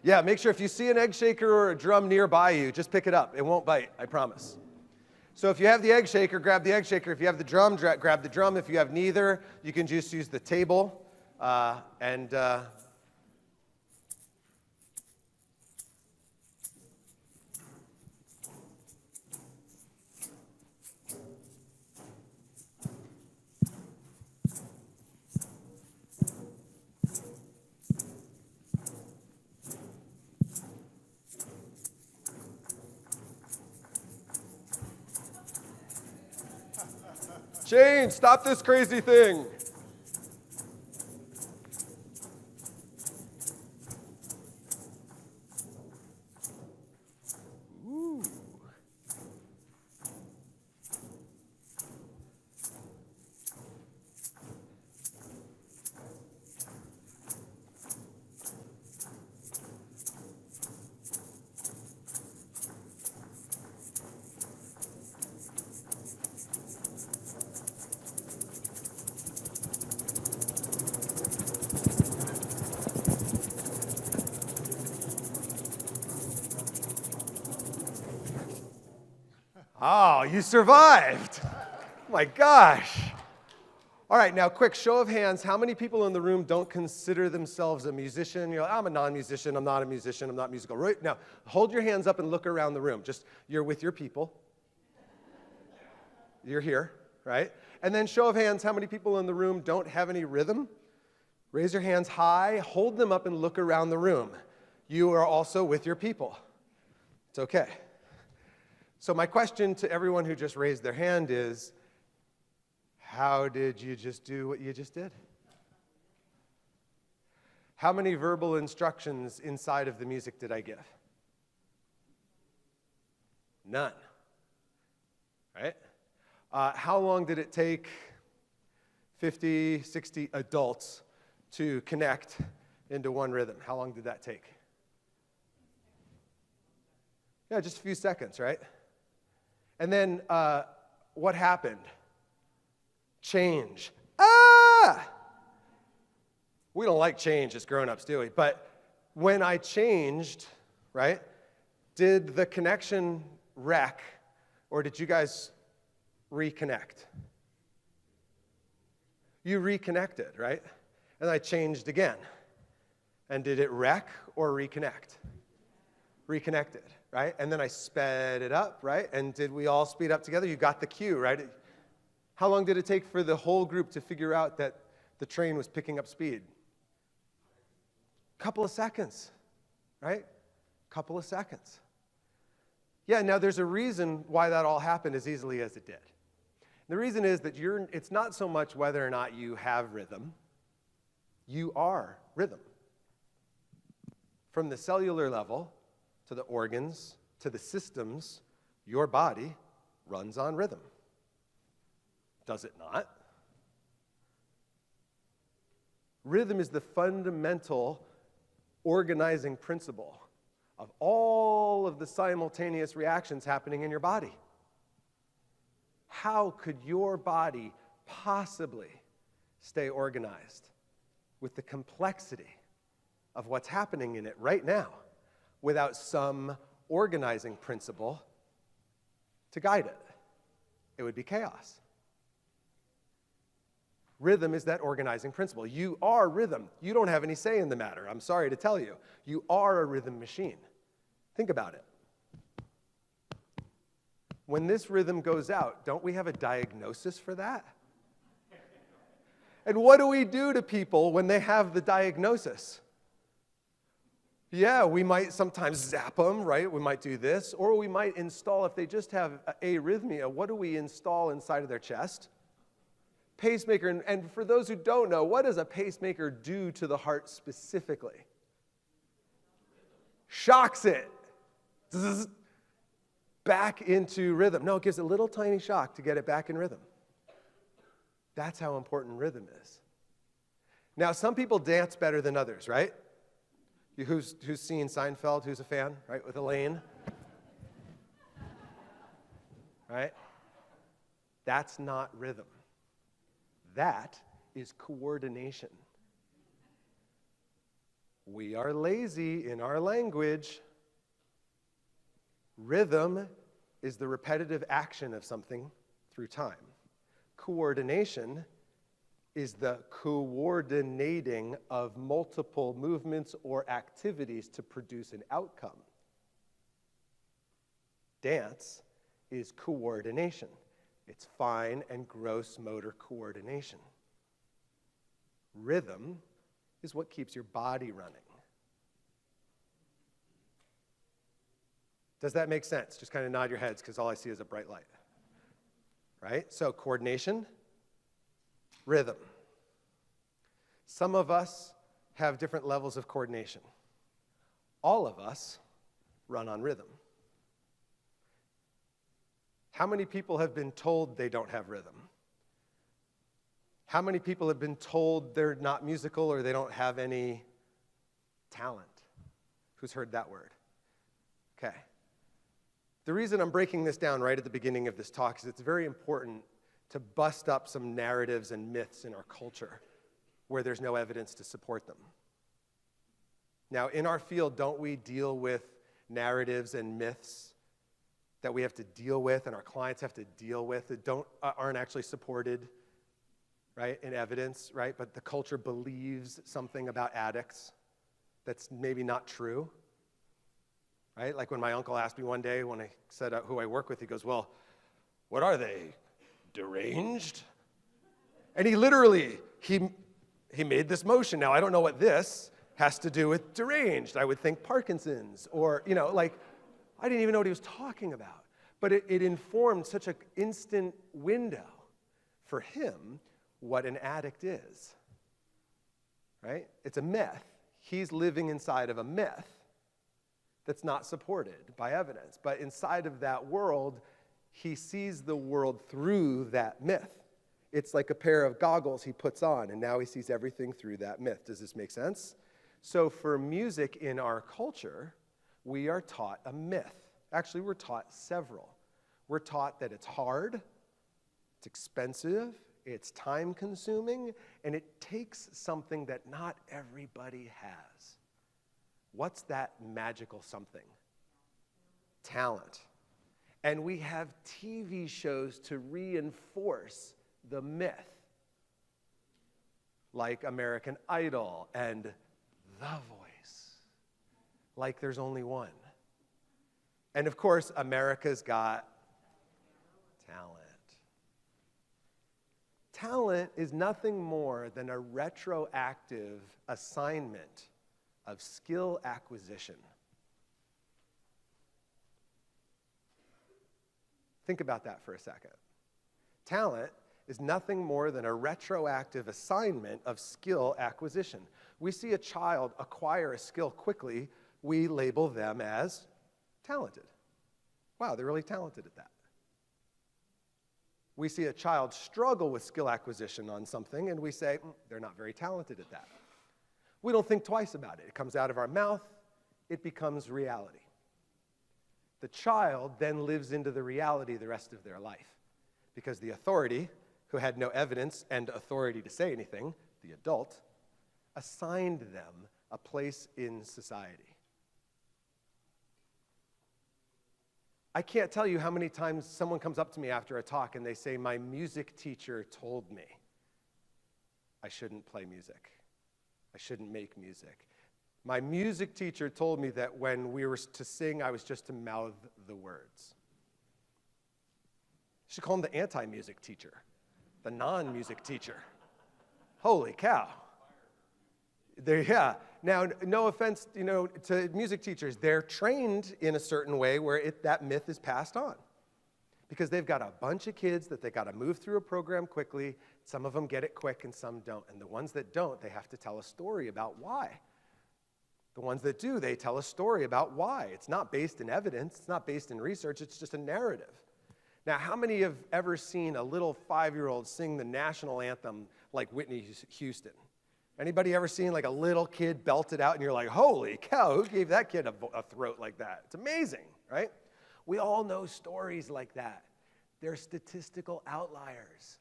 Yeah, make sure if you see an egg shaker or a drum nearby you, just pick it up. It won't bite, I promise. So if you have the egg shaker, grab the egg shaker. If you have the drum, grab the drum. If you have neither, you can just use the table. Shane, stop this crazy thing. Ooh. Oh, you survived. My gosh. All right, now quick show of hands. How many people in the room don't consider themselves a musician? You're like, I'm a non-musician, I'm not a musician, I'm not musical. Right now, hold your hands up and look around the room. Just, you're with your people. You're here, right? And then show of hands, how many people in the room don't have any rhythm? Raise your hands high, hold them up and look around the room. You are also with your people. It's okay. So my question to everyone who just raised their hand is, how did you just do what you just did? How many verbal instructions inside of the music did I give? None. Right? How long did it take 50, 60 adults to connect into one rhythm? How long did that take? Yeah, just a few seconds, right? And then what happened? Change. Ah! We don't like change as grown-ups, do we? But when I changed, right, did the connection wreck, or did you guys reconnect? You reconnected, right? And I changed again. And did it wreck or reconnect? Reconnected, right? And then I sped it up, right? And did we all speed up together? You got the cue, right? How long did it take for the whole group to figure out that the train was picking up speed? Couple of seconds, right? Couple of seconds. Yeah, now there's a reason why that all happened as easily as it did. The reason is that it's not so much whether or not you have rhythm. You are rhythm. From the cellular level to the organs to the systems, your body runs on rhythm. Does it not? Rhythm is the fundamental organizing principle of all of the simultaneous reactions happening in your body. How could your body possibly stay organized with the complexity of what's happening in it right now without some organizing principle to guide it? It would be chaos. Rhythm is that organizing principle. You are rhythm. You don't have any say in the matter. I'm sorry to tell you. You are a rhythm machine. Think about it. When this rhythm goes out, don't we have a diagnosis for that? And what do we do to people when they have the diagnosis? Yeah, we might sometimes zap them, right? We might do this. Or we might install, if they just have arrhythmia, what do we install inside of their chest? Pacemaker. And for those who don't know, what does a pacemaker do to the heart specifically? Shocks it. Zzz, back into rhythm. No, it gives a little tiny shock to get it back in rhythm. That's how important rhythm is. Now, some people dance better than others, right? Who's seen Seinfeld? Who's a fan, right, with Elaine? Right? That's not rhythm. That is coordination. We are lazy in our language. Rhythm is the repetitive action of something through time. Coordination is the coordinating of multiple movements or activities to produce an outcome. Dance is coordination. It's fine and gross motor coordination. Rhythm is what keeps your body running. Does that make sense? Just kind of nod your heads because all I see is a bright light. Right? So coordination, rhythm. Some of us have different levels of coordination. All of us run on rhythm. How many people have been told they don't have rhythm? How many people have been told they're not musical or they don't have any talent? Who's heard that word? Okay. The reason I'm breaking this down right at the beginning of this talk is it's very important to bust up some narratives and myths in our culture where there's no evidence to support them. Now, in our field, don't we deal with narratives and myths that we have to deal with and our clients have to deal with that aren't actually supported, right, in evidence, right? But the culture believes something about addicts that's maybe not true. Right? Like when my uncle asked me one day when I said who I work with, he goes, well, what are they, deranged? And he literally, he made this motion. Now, I don't know what this has to do with deranged. I would think Parkinson's or, like, I didn't even know what he was talking about. But it informed such an instant window for him what an addict is, right? It's a myth. He's living inside of a myth that's not supported by evidence. But inside of that world, he sees the world through that myth. It's like a pair of goggles he puts on, and now he sees everything through that myth. Does this make sense? So for music in our culture, we are taught a myth. Actually, we're taught several. We're taught that it's hard, it's expensive, it's time-consuming, and it takes something that not everybody has. What's that magical something? Talent. And we have TV shows to reinforce the myth, like American Idol and The Voice, like there's only one. And of course, America's Got Talent. Talent is nothing more than a retroactive assignment of skill acquisition. Think about that for a second. Talent is nothing more than a retroactive assignment of skill acquisition. We see a child acquire a skill quickly, we label them as talented. Wow, they're really talented at that. We see a child struggle with skill acquisition on something, and we say, they're not very talented at that. We don't think twice about it. It comes out of our mouth, it becomes reality. The child then lives into the reality the rest of their life because the authority, who had no evidence and authority to say anything, the adult, assigned them a place in society. I can't tell you how many times someone comes up to me after a talk and they say, my music teacher told me I shouldn't play music. I shouldn't make music. My music teacher told me that when we were to sing, I was just to mouth the words. You should call him the anti-music teacher, the non-music teacher. Holy cow. Yeah. Now, no offense, to music teachers. They're trained in a certain way where that myth is passed on. Because they've got a bunch of kids that they got to move through a program quickly. Some of them get it quick and some don't. And the ones that don't, they have to tell a story about why. The ones that do, they tell a story about why. It's not based in evidence. It's not based in research. It's just a narrative. Now, how many have ever seen a little 5-year-old sing the national anthem like Whitney Houston? Anybody ever seen like a little kid belt it out and you're like, holy cow, who gave that kid a throat like that? It's amazing, right? We all know stories like that. They're statistical outliers.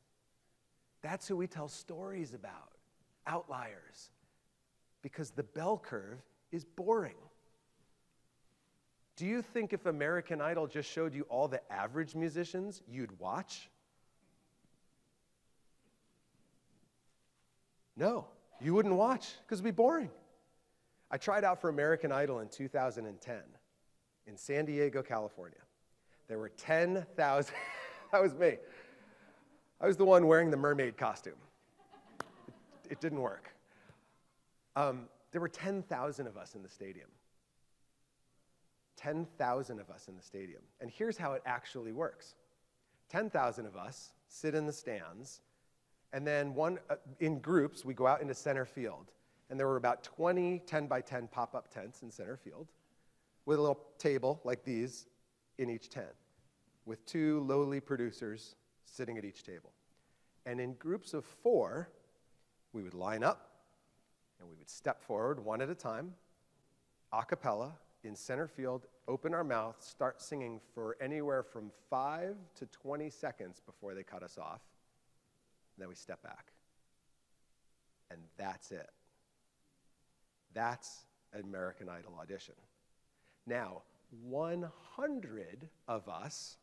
That's who we tell stories about, outliers. Because the bell curve is boring. Do you think if American Idol just showed you all the average musicians, you'd watch? No, you wouldn't watch because it'd be boring. I tried out for American Idol in 2010 in San Diego, California. There were 10,000, that was me. I was the one wearing the mermaid costume. It didn't work. There were 10,000 of us in the stadium. 10,000 of us in the stadium. And here's how it actually works. 10,000 of us sit in the stands, and then in groups, we go out into center field. And there were about 20 10 by 10 pop-up tents in center field with a little table like these in each tent with two lowly producers sitting at each table. And in groups of 4, we would line up and we would step forward one at a time, a cappella, in center field, open our mouth, start singing for anywhere from 5 to 20 seconds before they cut us off. Then we step back. And that's it. That's an American Idol audition. Now, 100 of us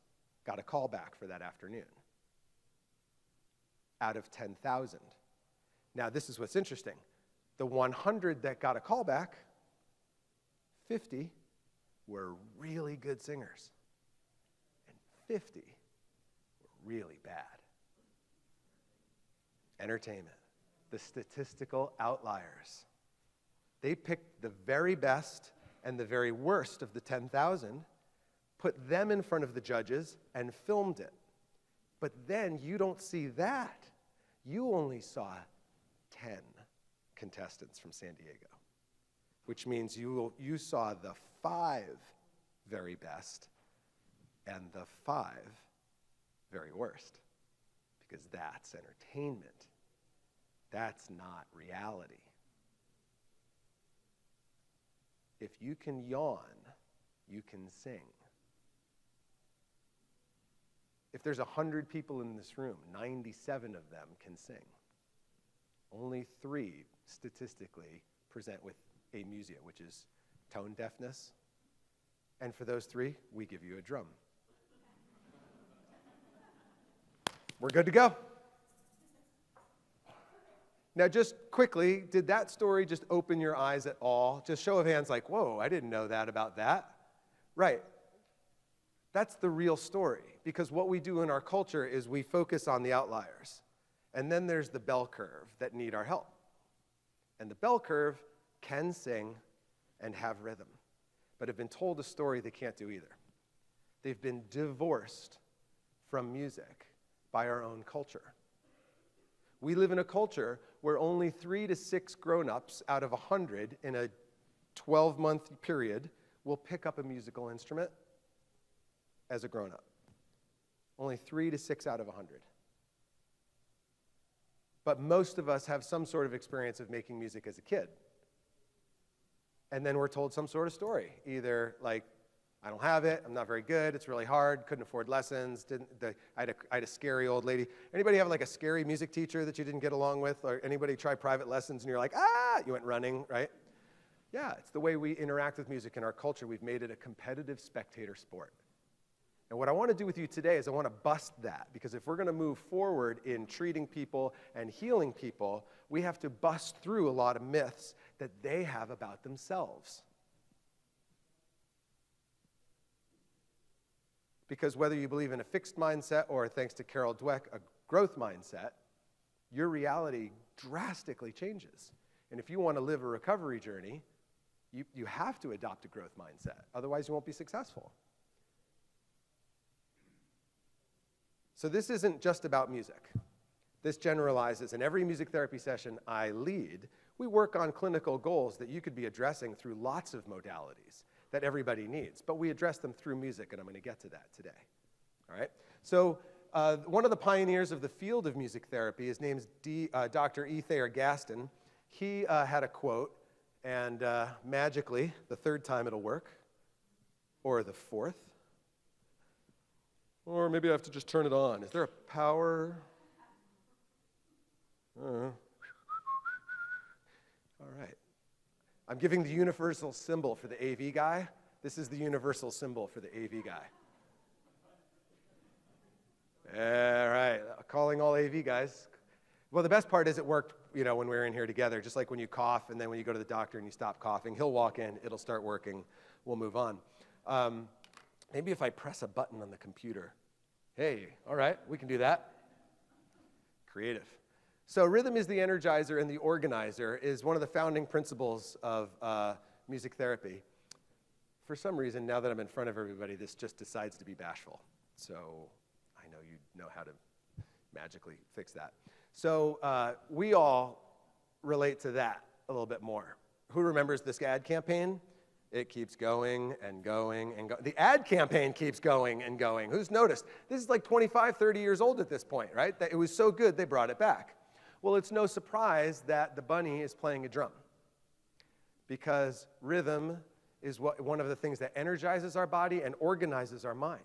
got a call back for that afternoon out of 10,000. Now, this is what's interesting. The 100 that got a call back, 50 were really good singers, and 50 were really bad. Entertainment, the statistical outliers. They picked the very best and the very worst of the 10,000, put them in front of the judges, and filmed it. But then you don't see that. You only saw 10 contestants from San Diego, which means you saw the 5 very best and the 5 very worst, because that's entertainment. That's not reality. If you can yawn, you can sing. If there's 100 people in this room, 97 of them can sing. Only 3 statistically present with amusia, which is tone deafness. And for those 3, we give you a drum. We're good to go. Now, just quickly, did that story just open your eyes at all? Just show of hands like, whoa, I didn't know that about that. Right. That's the real story, because what we do in our culture is we focus on the outliers. And then there's the bell curve that need our help. And the bell curve can sing and have rhythm, but have been told a story they can't do either. They've been divorced from music by our own culture. We live in a culture where only 3 to 6 grown-ups out of 100 in a 12-month period will pick up a musical instrument as a grown-up. Only 3 to 6 out of 100. But most of us have some sort of experience of making music as a kid. And then we're told some sort of story, either like, I don't have it, I'm not very good, it's really hard, couldn't afford lessons, I had a scary old lady. Anybody have like a scary music teacher that you didn't get along with? Or anybody try private lessons and you're like, you went running, right? Yeah, it's the way we interact with music in our culture. We've made it a competitive spectator sport. And what I want to do with you today is I want to bust that, because if we're going to move forward in treating people and healing people, we have to bust through a lot of myths that they have about themselves. Because whether you believe in a fixed mindset or, thanks to Carol Dweck, a growth mindset, your reality drastically changes. And if you want to live a recovery journey, you have to adopt a growth mindset. Otherwise, you won't be successful. So this isn't just about music. This generalizes. In every music therapy session I lead, we work on clinical goals that you could be addressing through lots of modalities that everybody needs. But we address them through music, and I'm going to get to that today. All right? So one of the pioneers of the field of music therapy, his name's Dr. E. Thayer Gaston. He had a quote, and magically, the 3rd time it'll work, or the 4th. Or maybe I have to just turn it on. Is there a power? All right. I'm giving the universal symbol for the AV guy. This is the universal symbol for the AV guy. All right, calling all AV guys. Well, the best part is it worked, when we were in here together, just like when you cough and then when you go to the doctor and you stop coughing, he'll walk in, it'll start working, we'll move on. Maybe if I press a button on the computer. Hey, all right, we can do that. Creative. So rhythm is the energizer and the organizer is one of the founding principles of music therapy. For some reason, now that I'm in front of everybody, this just decides to be bashful. So I know you know how to magically fix that. So we all relate to that a little bit more. Who remembers this ad campaign? It keeps going and going and going. The ad campaign keeps going and going. Who's noticed? This is like 25, 30 years old at this point, right? That it was so good, they brought it back. Well, it's no surprise that the bunny is playing a drum, because rhythm is one of the things that energizes our body and organizes our mind.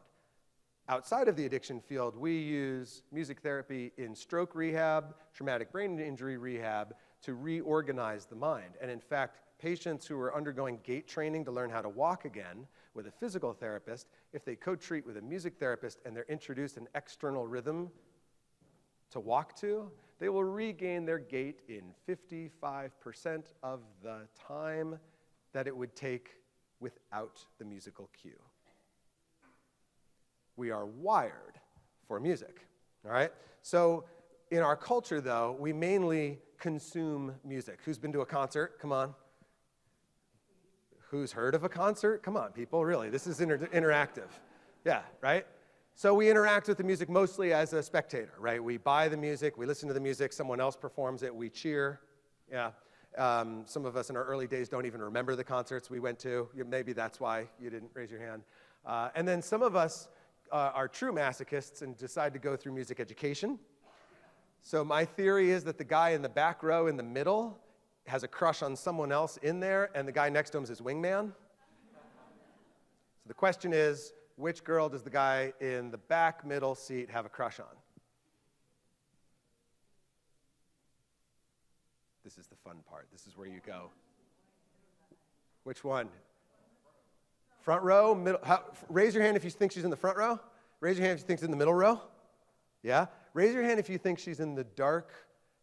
Outside of the addiction field, we use music therapy in stroke rehab, traumatic brain injury rehab, to reorganize the mind. And in fact, patients who are undergoing gait training to learn how to walk again with a physical therapist, if they co-treat with a music therapist and they're introduced an external rhythm to walk to, they will regain their gait in 55% of the time that it would take without the musical cue. We are wired for music, all right? So in our culture, though, we mainly consume music. Who's been to a concert? Come on. Who's heard of a concert? Come on, people, really. This is interactive. Yeah, right? So we interact with the music mostly as a spectator, right? We buy the music, we listen to the music, someone else performs it, we cheer. Yeah. Some of us in our early days don't even remember the concerts we went to. Maybe that's why you didn't raise your hand. And then some of us are true masochists and decide to go through music education. So my theory is that the guy in the back row in the middle has a crush on someone else in there, and the guy next to him is his wingman. So the question is, which girl does the guy in the back middle seat have a crush on? This is the fun part. This is where you go. Which one? Front row? Middle? Raise your hand if you think she's in the front row. Raise your hand if you think she's in the middle row. Yeah? Raise your hand if you think she's in the dark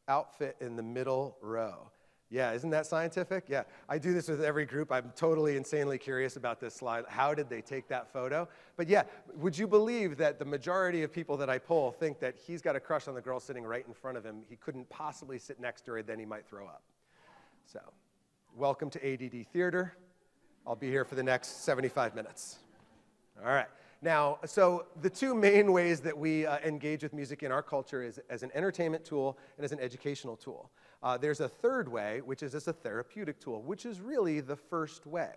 outfit in the middle row. Yeah, isn't that scientific? Yeah, I do this with every group. I'm totally insanely curious about this slide. How did they take that photo? But yeah, would you believe that the majority of people that I poll think that he's got a crush on the girl sitting right in front of him? He couldn't possibly sit next to her, then he might throw up. So, welcome to ADD Theater. I'll be here for the next 75 minutes. All right. Now, so the two main ways that we engage with music in our culture is as an entertainment tool and as an educational tool. There's a third way, which is as a therapeutic tool, which is really the first way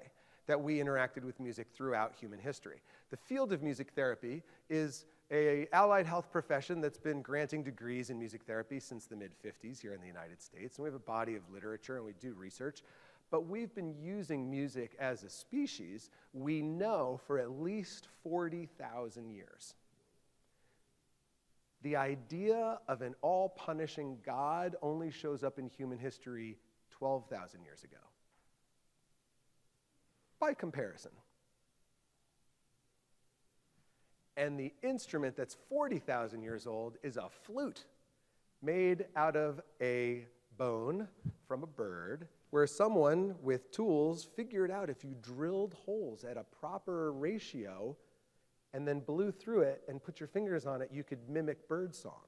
that we interacted with music throughout human history. The field of music therapy is an allied health profession that's been granting degrees in music therapy since the mid-50s here in the United States. And we have a body of literature and we do research. But we've been using music as a species, we know, for at least 40,000 years. The idea of an all-punishing God only shows up in human history 12,000 years ago. By comparison. And the instrument that's 40,000 years old is a flute made out of a bone from a bird, where someone with tools figured out if you drilled holes at a proper ratio and then blew through it and put your fingers on it, you could mimic bird song.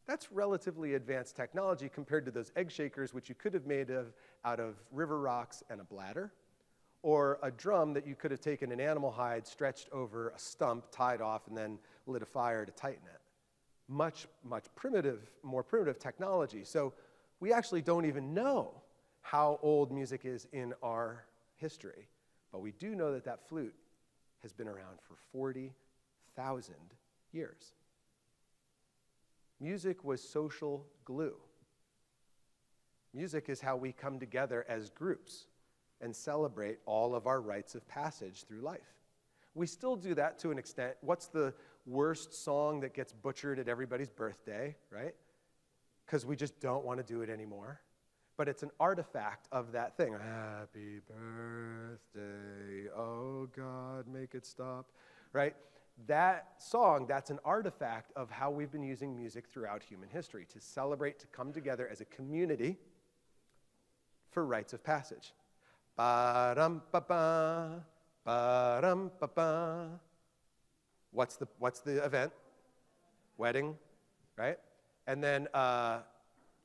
That's relatively advanced technology compared to those egg shakers, which you could have made out of river rocks and a bladder, or a drum that you could have taken an animal hide, stretched over a stump, tied off, and then lit a fire to tighten it. Much, much more primitive technology. So we actually don't even know how old music is in our history, but we do know that that flute has been around for 40,000 years. Music was social glue. Music is how we come together as groups and celebrate all of our rites of passage through life. We still do that to an extent. What's the worst song that gets butchered at everybody's birthday, right? Because we just don't want to do it anymore. but it's an artifact of that thing. Happy birthday, oh God, make it stop, right? That song, that's an artifact of how we've been using music throughout human history to celebrate, to come together as a community for rites of passage. Ba-dum-ba-ba, ba-dum-ba-ba. What's the event? Wedding, right? And then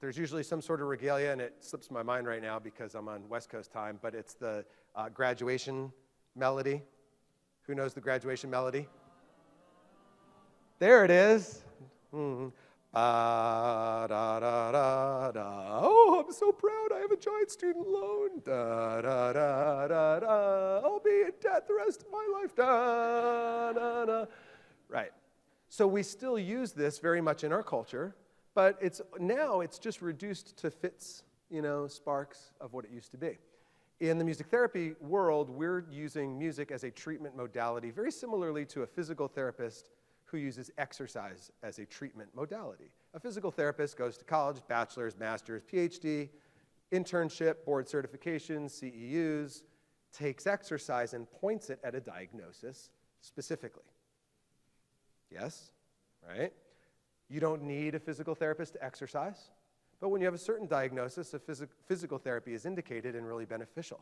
there's usually some sort of regalia, and it slips my mind right now because I'm on West Coast time, but it's the graduation melody. Who knows the graduation melody? There it is. Mm-hmm. Da, da, da, da. Oh, I'm so proud. I have a giant student loan. Da, da, da, da, da. I'll be in debt the rest of my life. Da, da, da. Right. So we still use this very much in our culture, but now it's just reduced to fits, sparks of what it used to be. In the music therapy world, we're using music as a treatment modality, very similarly to a physical therapist who uses exercise as a treatment modality. A physical therapist goes to college, bachelor's, master's, PhD, internship, board certifications, CEUs, takes exercise and points it at a diagnosis specifically. Yes, right? You don't need a physical therapist to exercise, but when you have a certain diagnosis, a physical therapy is indicated and really beneficial.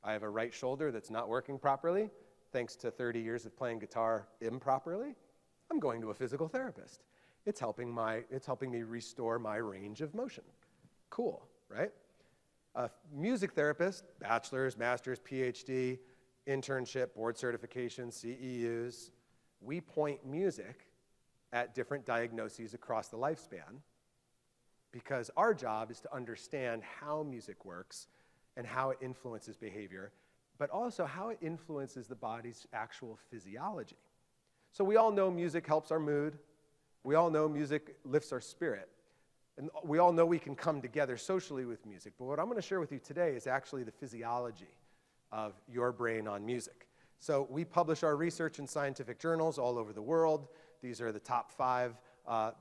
I have a right shoulder that's not working properly. Thanks to 30 years of playing guitar improperly, I'm going to a physical therapist. It's helping me restore my range of motion. Cool, right? A music therapist, bachelor's, master's, PhD, internship, board certification, CEUs, we point music at different diagnoses across the lifespan because our job is to understand how music works and how it influences behavior, but also how it influences the body's actual physiology. So we all know music helps our mood. We all know music lifts our spirit. And we all know we can come together socially with music. But what I'm going to share with you today is actually the physiology of your brain on music. So we publish our research in scientific journals all over the world. These are the top 5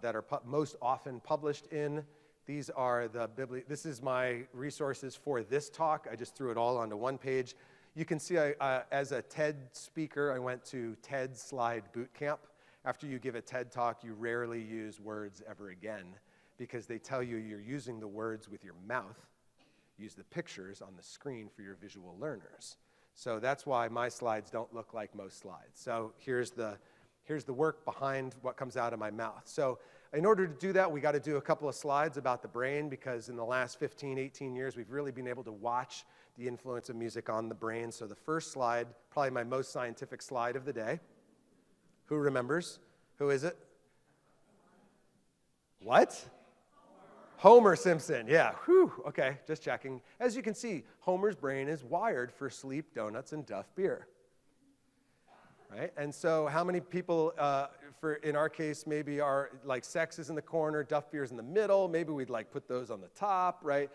that are most often published in. This is my resources for this talk. I just threw it all onto one page. You can see as a TED speaker, I went to TED Slide Boot Camp. After you give a TED talk, you rarely use words ever again because they tell you you're using the words with your mouth. Use the pictures on the screen for your visual learners. So that's why my slides don't look like most slides. So here's the work behind what comes out of my mouth. So in order to do that, we got to do a couple of slides about the brain because in the last 15, 18 years, we've really been able to watch the influence of music on the brain. So the first slide, probably my most scientific slide of the day. Who remembers? Who is it? What? Homer Simpson, yeah. Whew, okay, just checking. As you can see, Homer's brain is wired for sleep, donuts, and Duff beer. Right? And so how many people, in our case, maybe are like sex is in the corner, Duff beer's in the middle, maybe we'd like put those on the top, right?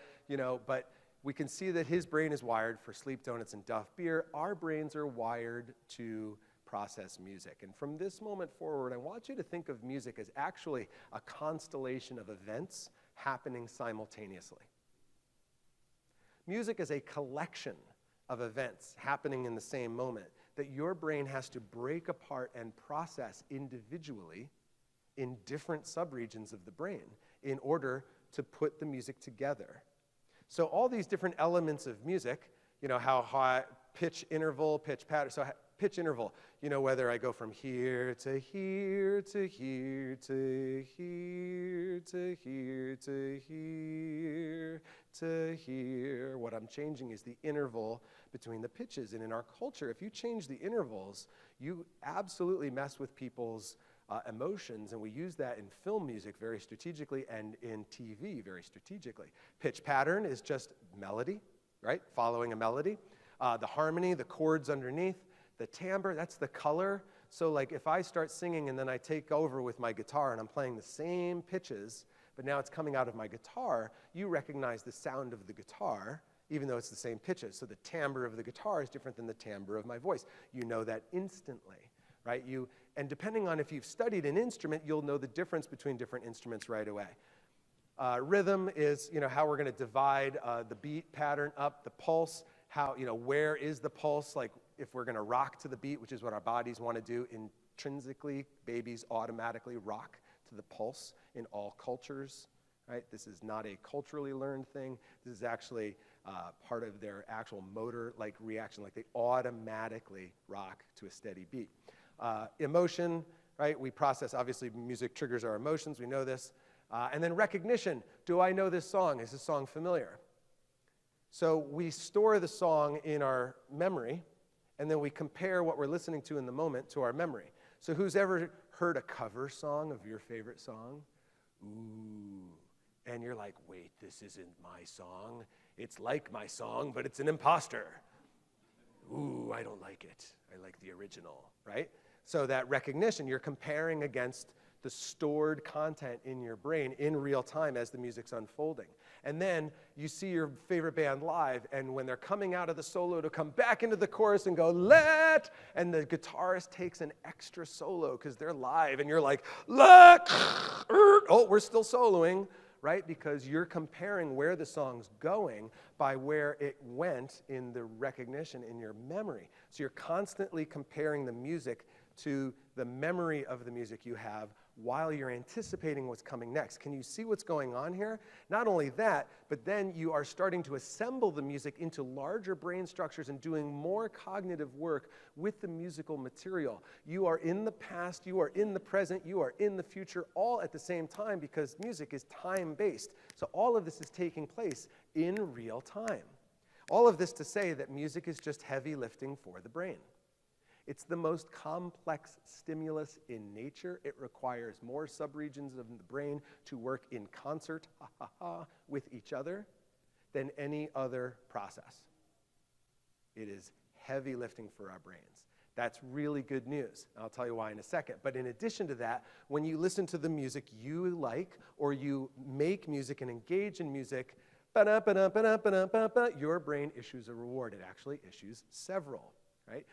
But we can see that his brain is wired for sleep, donuts, and Duff beer. Our brains are wired to process music. And from this moment forward, I want you to think of music as actually a constellation of events happening simultaneously. Music is a collection of events happening in the same moment that your brain has to break apart and process individually in different subregions of the brain in order to put the music together. So all these different elements of music, how high, pitch interval, pitch pattern, so pitch interval, whether I go from here to here to here to here to here to here to here. What I'm changing is the interval between the pitches. And in our culture, if you change the intervals, you absolutely mess with people's emotions. And we use that in film music very strategically and in TV very strategically. Pitch pattern is just melody, right? Following a melody. The harmony, the chords underneath. The timbre, that's the color. So like if I start singing and then I take over with my guitar and I'm playing the same pitches, but now it's coming out of my guitar, you recognize the sound of the guitar, even though it's the same pitches. So the timbre of the guitar is different than the timbre of my voice. You know that instantly, right? And depending on if you've studied an instrument, you'll know the difference between different instruments right away. Rhythm is, how we're going to divide the beat pattern up, the pulse, how, where is the pulse, like if we're going to rock to the beat, which is what our bodies want to do intrinsically, babies automatically rock to the pulse in all cultures, right? This is not a culturally learned thing. This is actually part of their actual motor reaction, like they automatically rock to a steady beat. Emotion, right? We process, obviously music triggers our emotions, we know this. And then recognition. Do I know this song? Is this song familiar? So we store the song in our memory, and then we compare what we're listening to in the moment to our memory. So who's ever heard a cover song of your favorite song? Ooh. And you're like, wait, this isn't my song. It's like my song, but it's an imposter. Ooh, I don't like it. I like the original, right? So that recognition, you're comparing against the stored content in your brain in real time as the music's unfolding. And then you see your favorite band live, and when they're coming out of the solo to come back into the chorus and go, let, and the guitarist takes an extra solo because they're live, and you're like, let, oh, we're still soloing, right? Because you're comparing where the song's going by where it went in the recognition in your memory. So you're constantly comparing the music to the memory of the music you have while you're anticipating what's coming next. Can you see what's going on here? Not only that, but then you are starting to assemble the music into larger brain structures and doing more cognitive work with the musical material. You are in the past, you are in the present, you are in the future, all at the same time, because music is time-based. So all of this is taking place in real time. All of this to say that music is just heavy lifting for the brain. It's the most complex stimulus in nature. It requires more subregions of the brain to work in concert with each other than any other process. It is heavy lifting for our brains. That's really good news. I'll tell you why in a second. But in addition to that, when you listen to the music you like, or you make music and engage in music, your brain issues a reward. It actually issues several, right?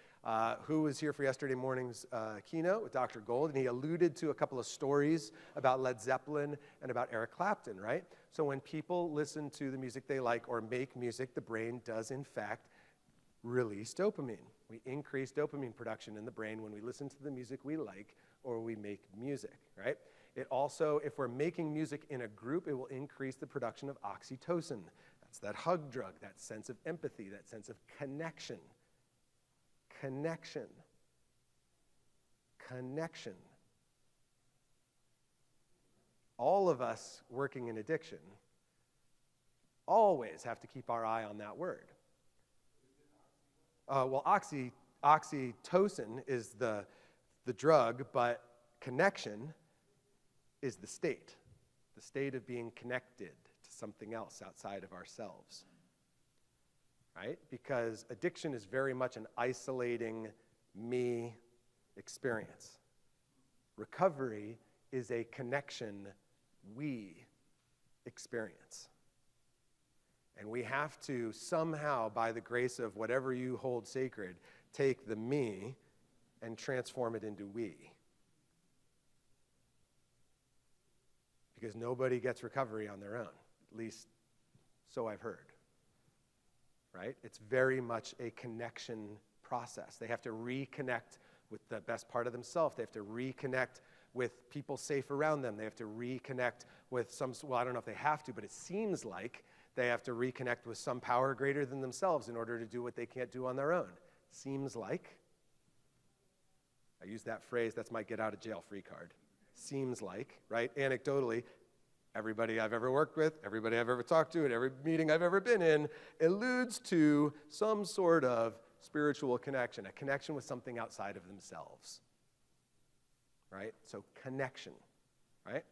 Who was here for yesterday morning's keynote with Dr. Gold, and he alluded to a couple of stories about Led Zeppelin and about Eric Clapton, right? So when people listen to the music they like or make music, the brain does in fact release dopamine. We increase dopamine production in the brain when we listen to the music we like or we make music, right? It also, if we're making music in a group, it will increase the production of oxytocin. That's that hug drug, that sense of empathy, that sense of connection. Connection. Connection. All of us working in addiction always have to keep our eye on that word. Well, oxytocin is the drug, but connection is the state of being connected to something else outside of ourselves. Right? Because addiction is very much an isolating me experience. Recovery is a connection we experience. And we have to somehow, by the grace of whatever you hold sacred, take the me and transform it into we. Because nobody gets recovery on their own, at least so I've heard. Right? It's very much a connection process. They have to reconnect with the best part of themselves. They have to reconnect with people safe around them. They have to reconnect with well, I don't know if they have to, but it seems like they have to reconnect with some power greater than themselves in order to do what they can't do on their own. Seems like. I use that phrase, that's my get out of jail free card. Seems like, right? Anecdotally, everybody I've ever worked with, everybody I've ever talked to, at every meeting I've ever been in, alludes to some sort of spiritual connection, a connection with something outside of themselves, right? So connection, right?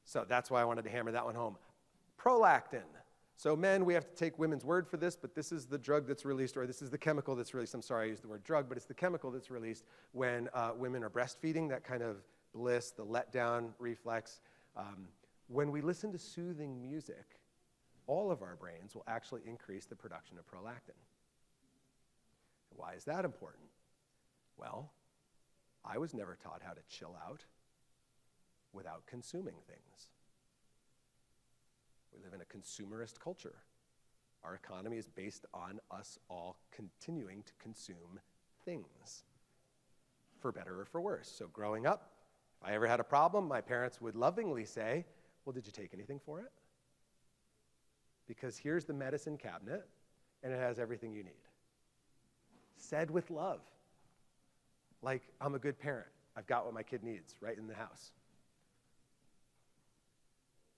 So that's why I wanted to hammer that one home. Prolactin. So men, we have to take women's word for this, but this is the drug that's released, or this is the chemical that's released. I'm sorry I used the word drug, but it's the chemical that's released when women are breastfeeding, that kind of bliss, the letdown reflex. When we listen to soothing music, all of our brains will actually increase the production of prolactin. Why is that important? Well, I was never taught how to chill out without consuming things. We live in a consumerist culture. Our economy is based on us all continuing to consume things, for better or for worse. So growing up, if I ever had a problem, my parents would lovingly say, well, did you take anything for it? Because here's the medicine cabinet, and it has everything you need. Said with love. Like, I'm a good parent. I've got what my kid needs right in the house.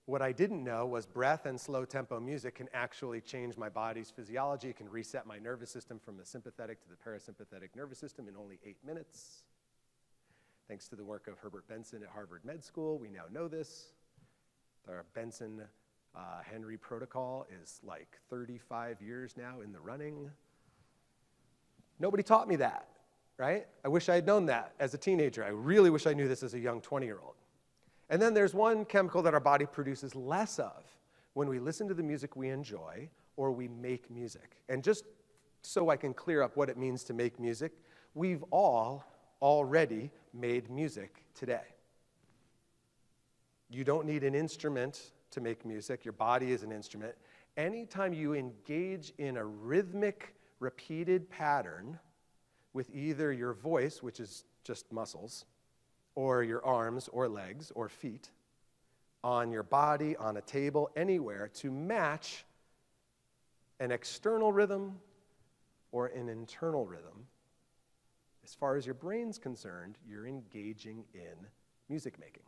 What I didn't know was breath and slow tempo music can actually change my body's physiology. It can reset my nervous system from the sympathetic to the parasympathetic nervous system in only 8 minutes. Thanks to the work of Herbert Benson at Harvard Med School, we now know this. The Benson-Henry protocol is like 35 years now in the running. Nobody taught me that, right? I wish I had known that as a teenager. I really wish I knew this as a young 20-year-old. And then there's one chemical that our body produces less of when we listen to the music we enjoy or we make music. And just so I can clear up what it means to make music, we've all already made music today. You don't need an instrument to make music. Your body is an instrument. Anytime you engage in a rhythmic, repeated pattern with either your voice, which is just muscles, or your arms or legs or feet, on your body, on a table, anywhere, to match an external rhythm or an internal rhythm, as far as your brain's concerned, you're engaging in music making.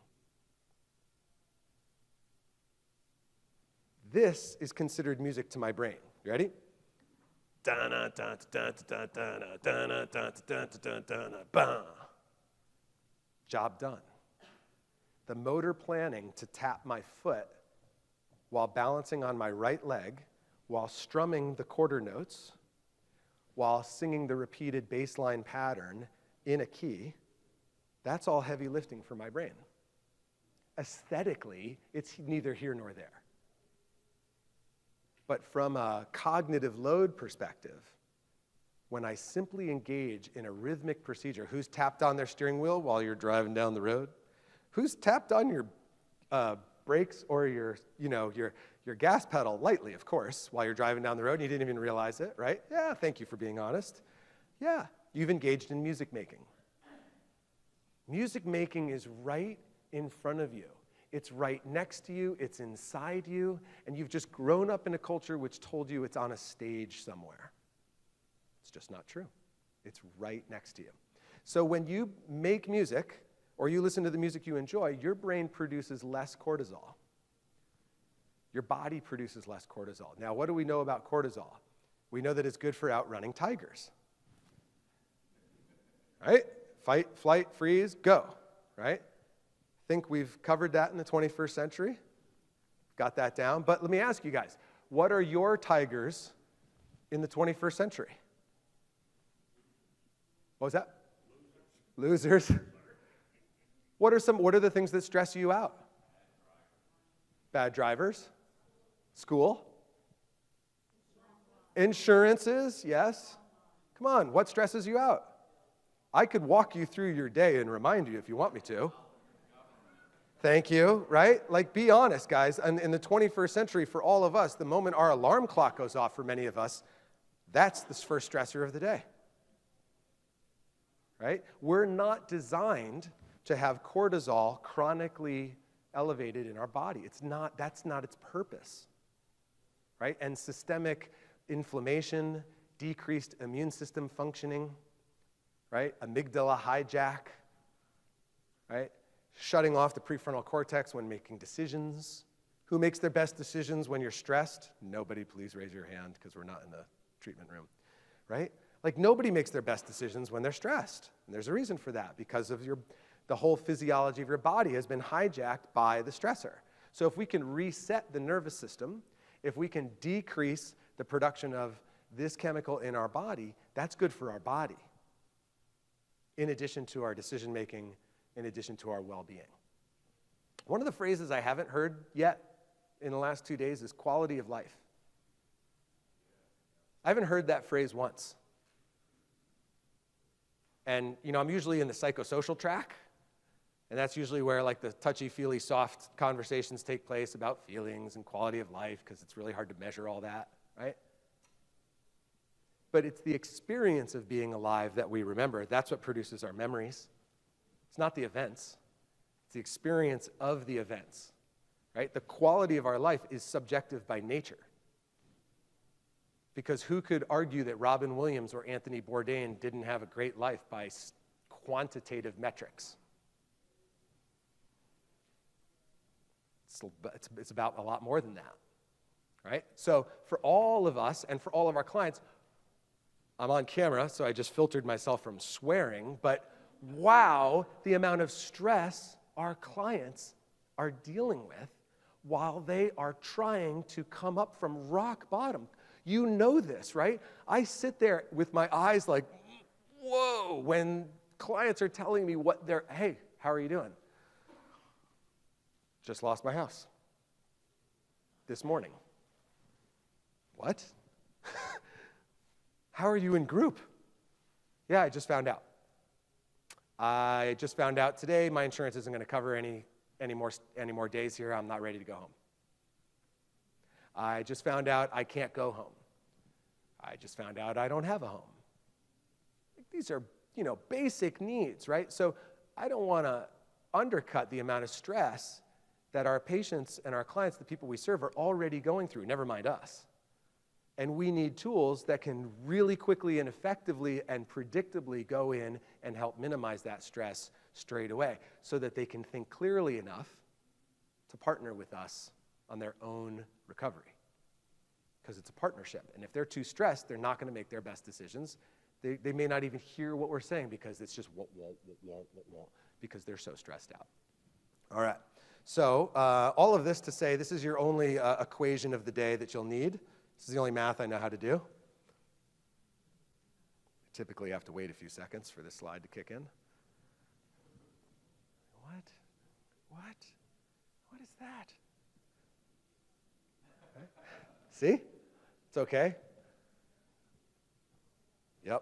This is considered music to my brain. You ready? Job done. The motor planning to tap my foot while balancing on my right leg, while strumming the quarter notes, while singing the repeated bass line pattern in a key, that's all heavy lifting for my brain. Aesthetically, it's neither here nor there. But from a cognitive load perspective, when I simply engage in a rhythmic procedure, who's tapped on their steering wheel while you're driving down the road? Who's tapped on your brakes or your gas pedal lightly, of course, while you're driving down the road and you didn't even realize it, right? Yeah, thank you for being honest. Yeah, you've engaged in music making. Music making is right in front of you. It's right next to you, it's inside you, and you've just grown up in a culture which told you it's on a stage somewhere. It's just not true. It's right next to you. So when you make music, or you listen to the music you enjoy, your brain produces less cortisol. Your body produces less cortisol. Now, what do we know about cortisol? We know that it's good for outrunning tigers. Right? Fight, flight, freeze, go. Right? I think we've covered that in the 21st century. Got that down. But let me ask you guys, what are your tigers in the 21st century? What was that? Losers. What are the things that stress you out? Bad drivers. School. Insurances, yes. Come on, what stresses you out? I could walk you through your day and remind you if you want me to. Thank you, right? Like, be honest, guys. And in the 21st century, for all of us, the moment our alarm clock goes off for many of us, that's the first stressor of the day. Right? We're not designed to have cortisol chronically elevated in our body. That's not its purpose. Right? And systemic inflammation, decreased immune system functioning, right? Amygdala hijack, right? Shutting off the prefrontal cortex when making decisions. Who makes their best decisions when you're stressed? Nobody, please raise your hand because we're not in the treatment room, right? Like, nobody makes their best decisions when they're stressed. And there's a reason for that, because of the whole physiology of your body has been hijacked by the stressor. So if we can reset the nervous system, if we can decrease the production of this chemical in our body, that's good for our body, in addition to our decision making, in addition to our well-being. One of the phrases I haven't heard yet in the last 2 days is quality of life. I haven't heard that phrase once. And, I'm usually in the psychosocial track, And that's usually where like the touchy-feely, soft conversations take place about feelings and quality of life, because it's really hard to measure all that, right? But it's the experience of being alive that we remember. That's what produces our memories. It's not the events. It's the experience of the events, right? The quality of our life is subjective by nature. Because who could argue that Robin Williams or Anthony Bourdain didn't have a great life by quantitative metrics? It's about a lot more than that, right? So for all of us and for all of our clients, I'm on camera, so I just filtered myself from swearing, but wow, the amount of stress our clients are dealing with while they are trying to come up from rock bottom. You know this, right? I sit there with my eyes like, whoa, when clients are telling me hey, how are you doing? Just lost my house this morning. What? How are you in group? Yeah, I just found out. I just found out today my insurance isn't going to cover any more days here. I'm not ready to go home. I just found out I can't go home. I just found out I don't have a home. These are, basic needs, right? So I don't want to undercut the amount of stress that our patients and our clients, the people we serve, are already going through, never mind us. And we need tools that can really quickly and effectively and predictably go in and help minimize that stress straight away so that they can think clearly enough to partner with us on their own recovery. Because it's a partnership. And if they're too stressed, they're not going to make their best decisions. They may not even hear what we're saying because it's just because they're so stressed out. All right. So all of this to say, this is your only equation of the day that you'll need. This is the only math I know how to do. I typically have to wait a few seconds for this slide to kick in. What is that? Okay. See? It's okay. Yep.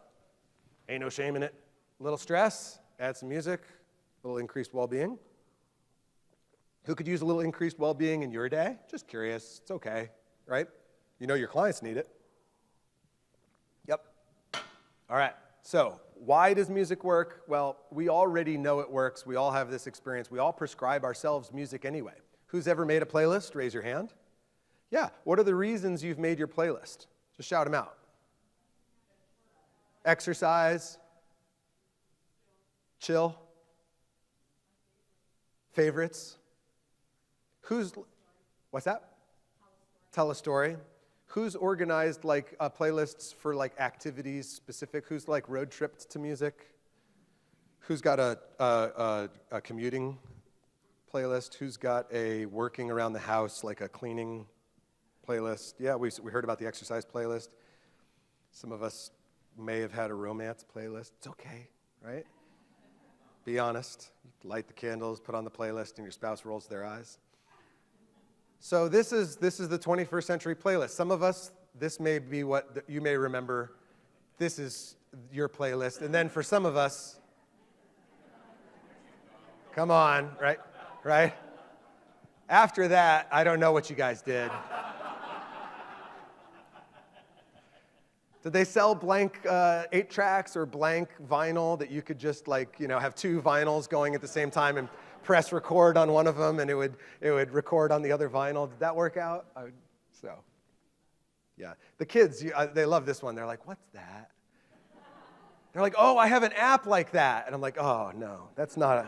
Ain't no shame in it. A little stress, add some music, a little increased well-being. Who could use a little increased well-being in your day? Just curious. It's okay, right? You know your clients need it. Yep. All right. So why does music work? Well, we already know it works. We all have this experience. We all prescribe ourselves music anyway. Who's ever made a playlist? Raise your hand. Yeah. What are the reasons you've made your playlist? Just shout them out. Exercise. Chill. Favorites. What's that? Tell a story. Who's organized like playlists for like activities specific? Who's like road tripped to music? Who's got a commuting playlist? Who's got a working around the house, like a cleaning playlist? Yeah, we heard about the exercise playlist. Some of us may have had a romance playlist. It's okay, right? Be honest. Light the candles, put on the playlist, and your spouse rolls their eyes. So this is the 21st century playlist. Some of us, this may be what you may remember. This is your playlist. And then for some of us, come on, right? After that, I don't know what you guys did. Did they sell blank 8 tracks or blank vinyl that you could just have 2 vinyls going at the same time and press record on one of them and it would record on the other vinyl? Did that work out? Yeah. The kids, they love this one. They're like, what's that? They're like, oh, I have an app like that. And I'm like, oh, no, it's not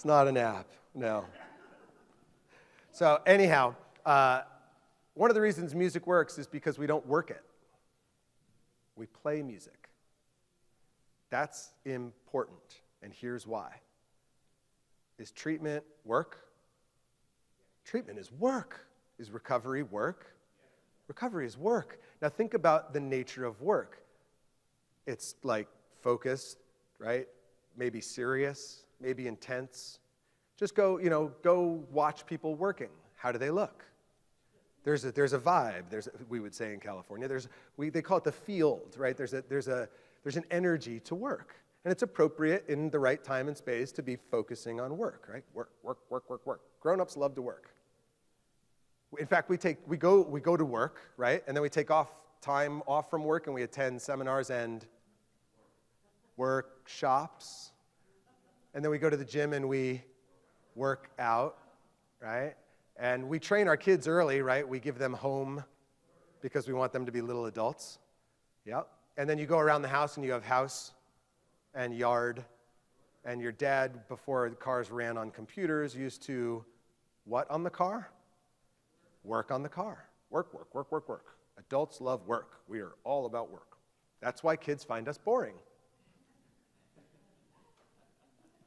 an app, no. So anyhow, one of the reasons music works is because we don't work it. We play music. That's important, and here's why. Is treatment work? Treatment is work. Is recovery work? Recovery is work. Now think about the nature of work. It's like focused, right? Maybe serious, maybe intense. Just go watch people working. How do they look? There's a vibe. We would say in California. They call it the field, right? There's an energy to work. And it's appropriate in the right time and space to be focusing on work, right? Work, work, work, work, work. Grown-ups love to work. In fact, we go to work, right? And then we take time off from work and we attend seminars and workshops. And then we go to the gym and we work out, right? And we train our kids early, right? We give them home because we want them to be little adults. Yep. And then you go around the house and you have house and yard. And your dad, before the cars ran on computers, used to what on the car? Work on the car. Work, work, work, work, work. Adults love work. We are all about work. That's why kids find us boring.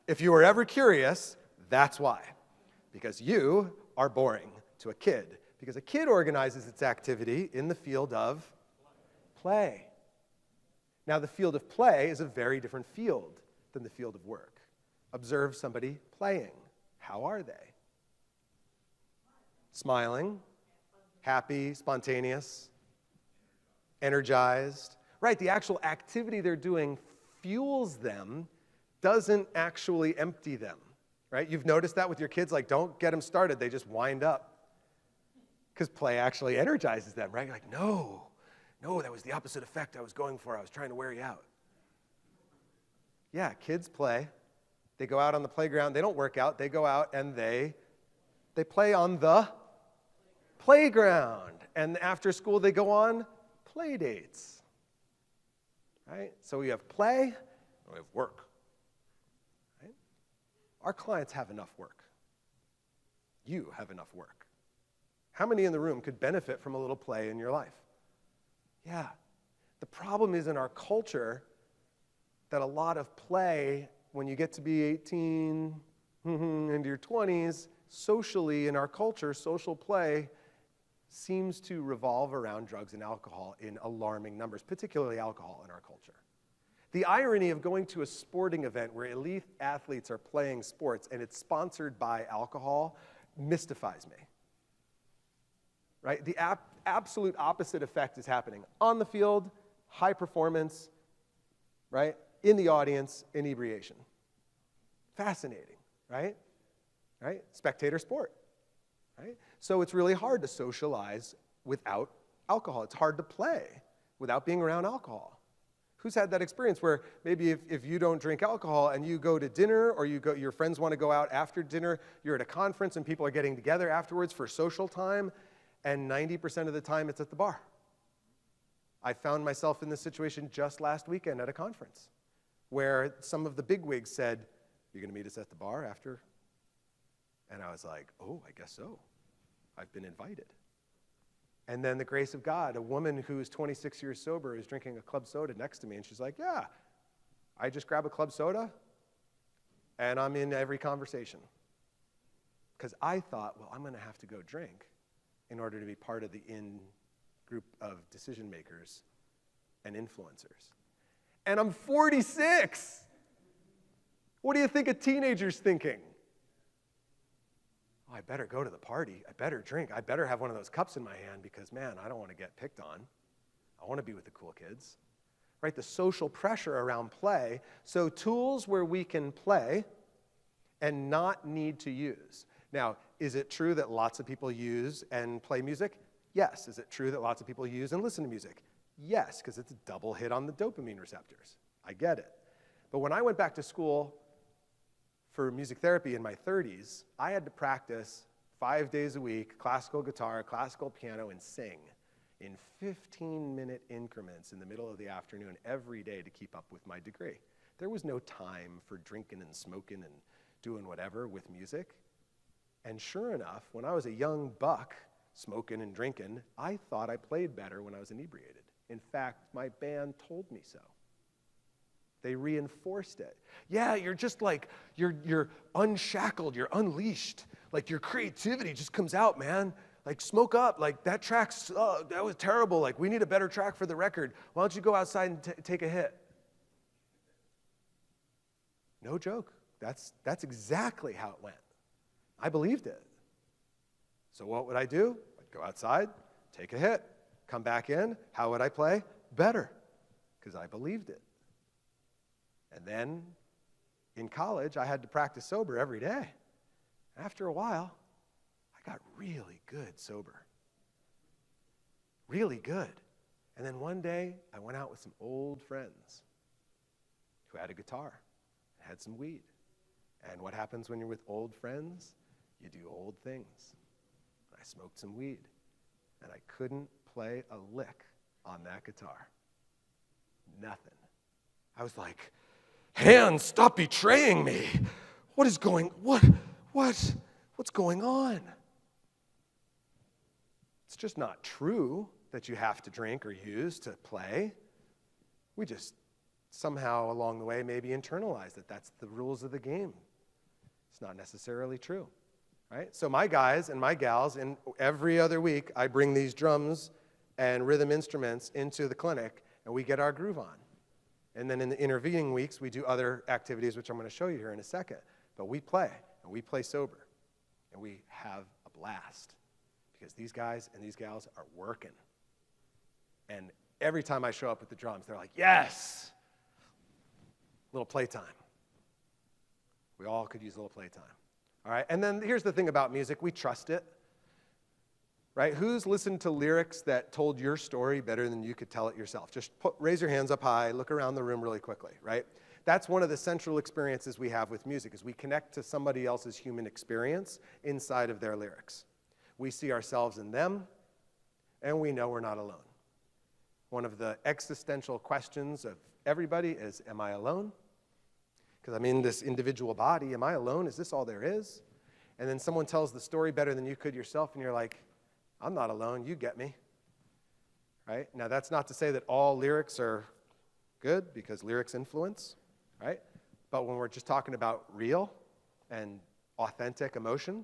If you were ever curious, that's why. Because you are boring to a kid. Because a kid organizes its activity in the field of play. Now, the field of play is a very different field than the field of work. Observe somebody playing. How are they? Smiling, happy, spontaneous, energized. Right, the actual activity they're doing fuels them, doesn't actually empty them. Right? You've noticed that with your kids, like don't get them started, they just wind up. Because play actually energizes them, right? You're like, no, that was the opposite effect I was going for. I was trying to wear you out. Yeah, kids play. They go out on the playground. They don't work out. They go out and they play on the playground. And after school, they go on play dates. Right? So we have play and we have work. Right? Our clients have enough work. You have enough work. How many in the room could benefit from a little play in your life? Yeah. The problem is in our culture that a lot of play, when you get to be 18, into your 20s, socially in our culture, social play seems to revolve around drugs and alcohol in alarming numbers, particularly alcohol in our culture. The irony of going to a sporting event where elite athletes are playing sports and it's sponsored by alcohol mystifies me. Right? The absolute opposite effect is happening. On the field, high performance, right? In the audience, inebriation. Fascinating, right? Right? Spectator sport, right? So it's really hard to socialize without alcohol. It's hard to play without being around alcohol. Who's had that experience where maybe if you don't drink alcohol and you go to dinner or your friends want to go out after dinner, you're at a conference and people are getting together afterwards for social time, and 90% of the time it's at the bar. I found myself in this situation just last weekend at a conference where some of the bigwigs said, "You're going to meet us at the bar after?" And I was like, "Oh, I guess so. I've been invited." And then the grace of God, a woman who's 26 years sober is drinking a club soda next to me, and she's like, "Yeah, I just grab a club soda, and I'm in every conversation." Because I thought, well, I'm going to have to go drink in order to be part of the in-group of decision makers and influencers. And I'm 46! What do you think a teenager's thinking? Oh, I better go to the party. I better drink. I better have one of those cups in my hand because, man, I don't want to get picked on. I want to be with the cool kids. Right? The social pressure around play. So tools where we can play and not need to use. Now, is it true that lots of people use and play music? Yes. Is it true that lots of people use and listen to music? Yes, because it's a double hit on the dopamine receptors. I get it. But when I went back to school for music therapy in my 30s, I had to practice 5 days a week, classical guitar, classical piano, and sing in 15-minute increments in the middle of the afternoon every day to keep up with my degree. There was no time for drinking and smoking and doing whatever with music. And sure enough, when I was a young buck smoking and drinking, I thought I played better when I was inebriated. In fact, my band told me so. They reinforced it. Yeah, you're just like, you're unshackled, you're unleashed. Like your creativity just comes out, man. Like smoke up, like that track's, that was terrible. Like we need a better track for the record. Why don't you go outside and take a hit? No joke. That's exactly how it went. I believed it. So what would I do? I'd go outside, take a hit, come back in. How would I play? Better, because I believed it. And then in college, I had to practice sober every day. After a while, I got really good sober. Really good. And then one day, I went out with some old friends who had a guitar, had some weed. And what happens when you're with old friends? You do old things. I smoked some weed, and I couldn't play a lick on that guitar. Nothing. I was like, hands, stop betraying me. What's going on? It's just not true that you have to drink or use to play. We just somehow along the way maybe internalize that that's the rules of the game. It's not necessarily true, right? So my guys and my gals, and every other week, I bring these drums and rhythm instruments into the clinic, and we get our groove on. And then in the intervening weeks, we do other activities, which I'm going to show you here in a second. But we play, and we play sober, and we have a blast because these guys and these gals are working. And every time I show up with the drums, they're like, yes! Little playtime. We all could use a little playtime. All right, and then here's the thing about music. We trust it, right? Who's listened to lyrics that told your story better than you could tell it yourself? Just raise your hands up high, look around the room really quickly, right? That's one of the central experiences we have with music, is we connect to somebody else's human experience inside of their lyrics. We see ourselves in them, and we know we're not alone. One of the existential questions of everybody is, am I alone? Because I'm in this individual body. Am I alone? Is this all there is? And then someone tells the story better than you could yourself, and you're like, I'm not alone. You get me. Right? Now, that's not to say that all lyrics are good, because lyrics influence, right? But when we're just talking about real and authentic emotion,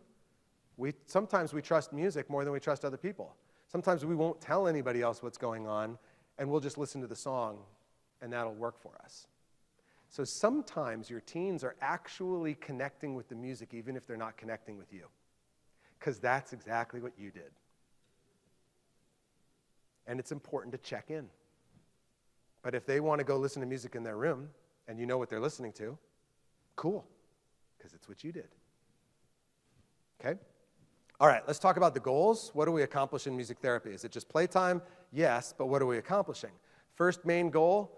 sometimes we trust music more than we trust other people. Sometimes we won't tell anybody else what's going on, and we'll just listen to the song, and that'll work for us. So sometimes your teens are actually connecting with the music even if they're not connecting with you, because that's exactly what you did. And it's important to check in. But if they want to go listen to music in their room, and you know what they're listening to, cool, because it's what you did. Okay? All right, let's talk about the goals. What do we accomplish in music therapy? Is it just playtime? Yes, but what are we accomplishing? First main goal,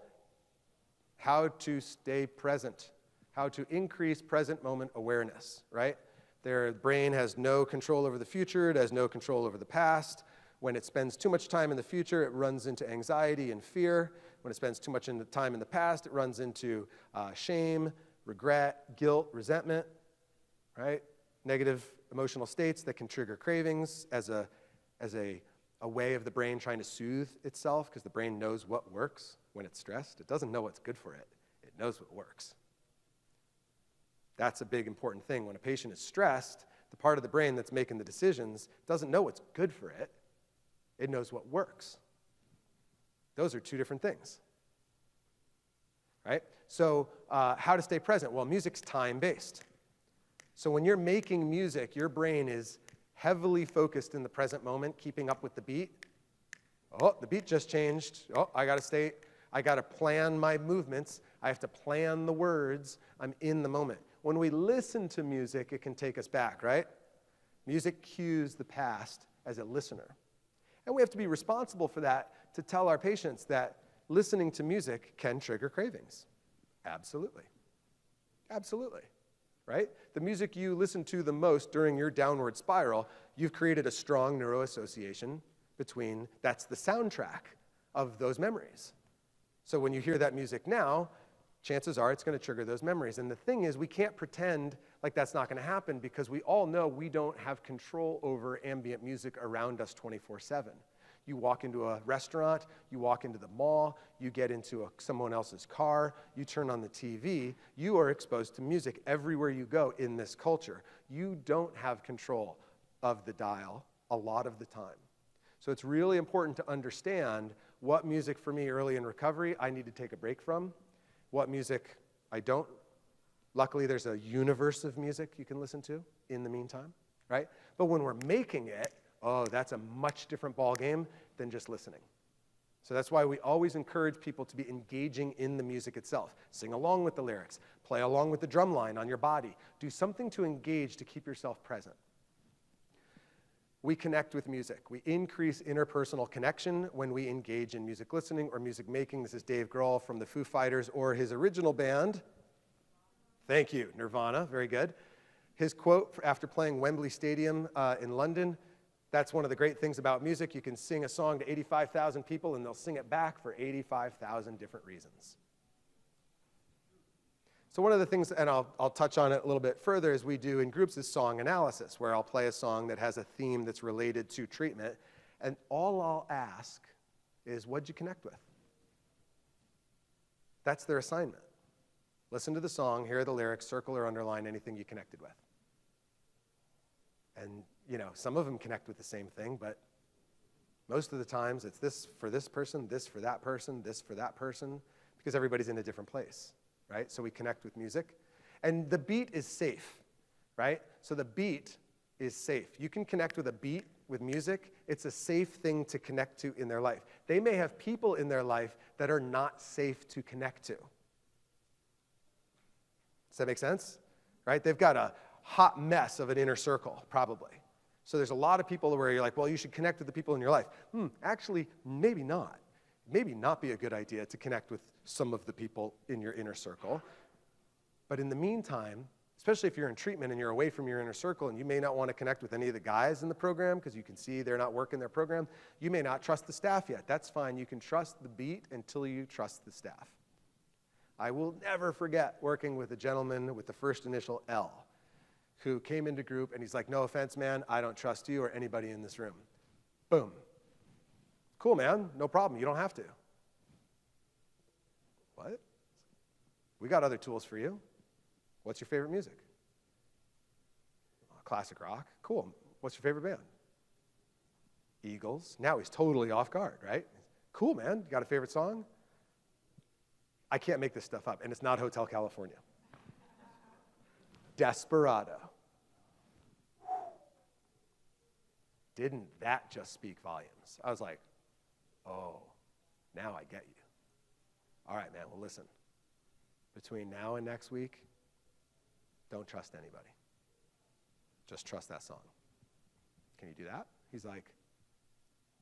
how to stay present, how to increase present moment awareness, right? Their brain has no control over the future, it has no control over the past. When it spends too much time in the future, it runs into anxiety and fear. When it spends too much time in the past, it runs into shame, regret, guilt, resentment, right? Negative emotional states that can trigger cravings as a way of the brain trying to soothe itself, because the brain knows what works when it's stressed. It doesn't know what's good for it. It knows what works. That's a big important thing. When a patient is stressed, the part of the brain that's making the decisions doesn't know what's good for it. It knows what works. Those are two different things, right? So how to stay present? Well, music's time-based. So when you're making music, your brain is heavily focused in the present moment, keeping up with the beat. Oh, the beat just changed. Oh, I got to plan my movements. I have to plan the words. I'm in the moment. When we listen to music, it can take us back, right? Music cues the past as a listener. And we have to be responsible for that, to tell our patients that listening to music can trigger cravings. Absolutely. Absolutely. Right? The music you listen to the most during your downward spiral, you've created a strong neuroassociation between, that's the soundtrack of those memories. So when you hear that music now, chances are it's going to trigger those memories. And the thing is, we can't pretend like that's not going to happen, because we all know we don't have control over ambient music around us 24/7. You walk into a restaurant, you walk into the mall, you get into someone else's car, you turn on the TV, you are exposed to music everywhere you go in this culture. You don't have control of the dial a lot of the time. So it's really important to understand what music for me early in recovery I need to take a break from, what music I don't. Luckily, there's a universe of music you can listen to in the meantime, right? But when we're making it, oh, that's a much different ball game than just listening. So that's why we always encourage people to be engaging in the music itself. Sing along with the lyrics. Play along with the drum line on your body. Do something to engage to keep yourself present. We connect with music. We increase interpersonal connection when we engage in music listening or music making. This is Dave Grohl from the Foo Fighters or his original band. Thank you, Nirvana. Very good. His quote after playing Wembley Stadium in London, that's one of the great things about music. You can sing a song to 85,000 people and they'll sing it back for 85,000 different reasons. So one of the things, and I'll touch on it a little bit further, as we do in groups, is song analysis, where I'll play a song that has a theme that's related to treatment, and all I'll ask is, what'd you connect with? That's their assignment. Listen to the song, hear the lyrics, circle or underline anything you connected with. And, some of them connect with the same thing, but most of the times it's this for this person, this for that person, this for that person, because everybody's in a different place, right? So we connect with music. And the beat is safe, right? So the beat is safe. You can connect with a beat with music. It's a safe thing to connect to in their life. They may have people in their life that are not safe to connect to. Does that make sense? Right? They've got a hot mess of an inner circle, probably. So there's a lot of people where you're like, well, you should connect with the people in your life. Actually, maybe not. Maybe not be a good idea to connect with some of the people in your inner circle. But in the meantime, especially if you're in treatment and you're away from your inner circle and you may not want to connect with any of the guys in the program because you can see they're not working their program, you may not trust the staff yet. That's fine. You can trust the beat until you trust the staff. I will never forget working with a gentleman with the first initial L who came into group and he's like, no offense, man, I don't trust you or anybody in this room. Boom. Cool, man, no problem, you don't have to. What? We got other tools for you. What's your favorite music? Classic rock. Cool. What's your favorite band? Eagles. Now he's totally off guard, right? Cool, man. You got a favorite song? I can't make this stuff up, and it's not Hotel California. Desperado. Didn't that just speak volumes? I was like, oh, now I get you. All right, man, well, listen. Between now and next week, don't trust anybody. Just trust that song. Can you do that? He's like,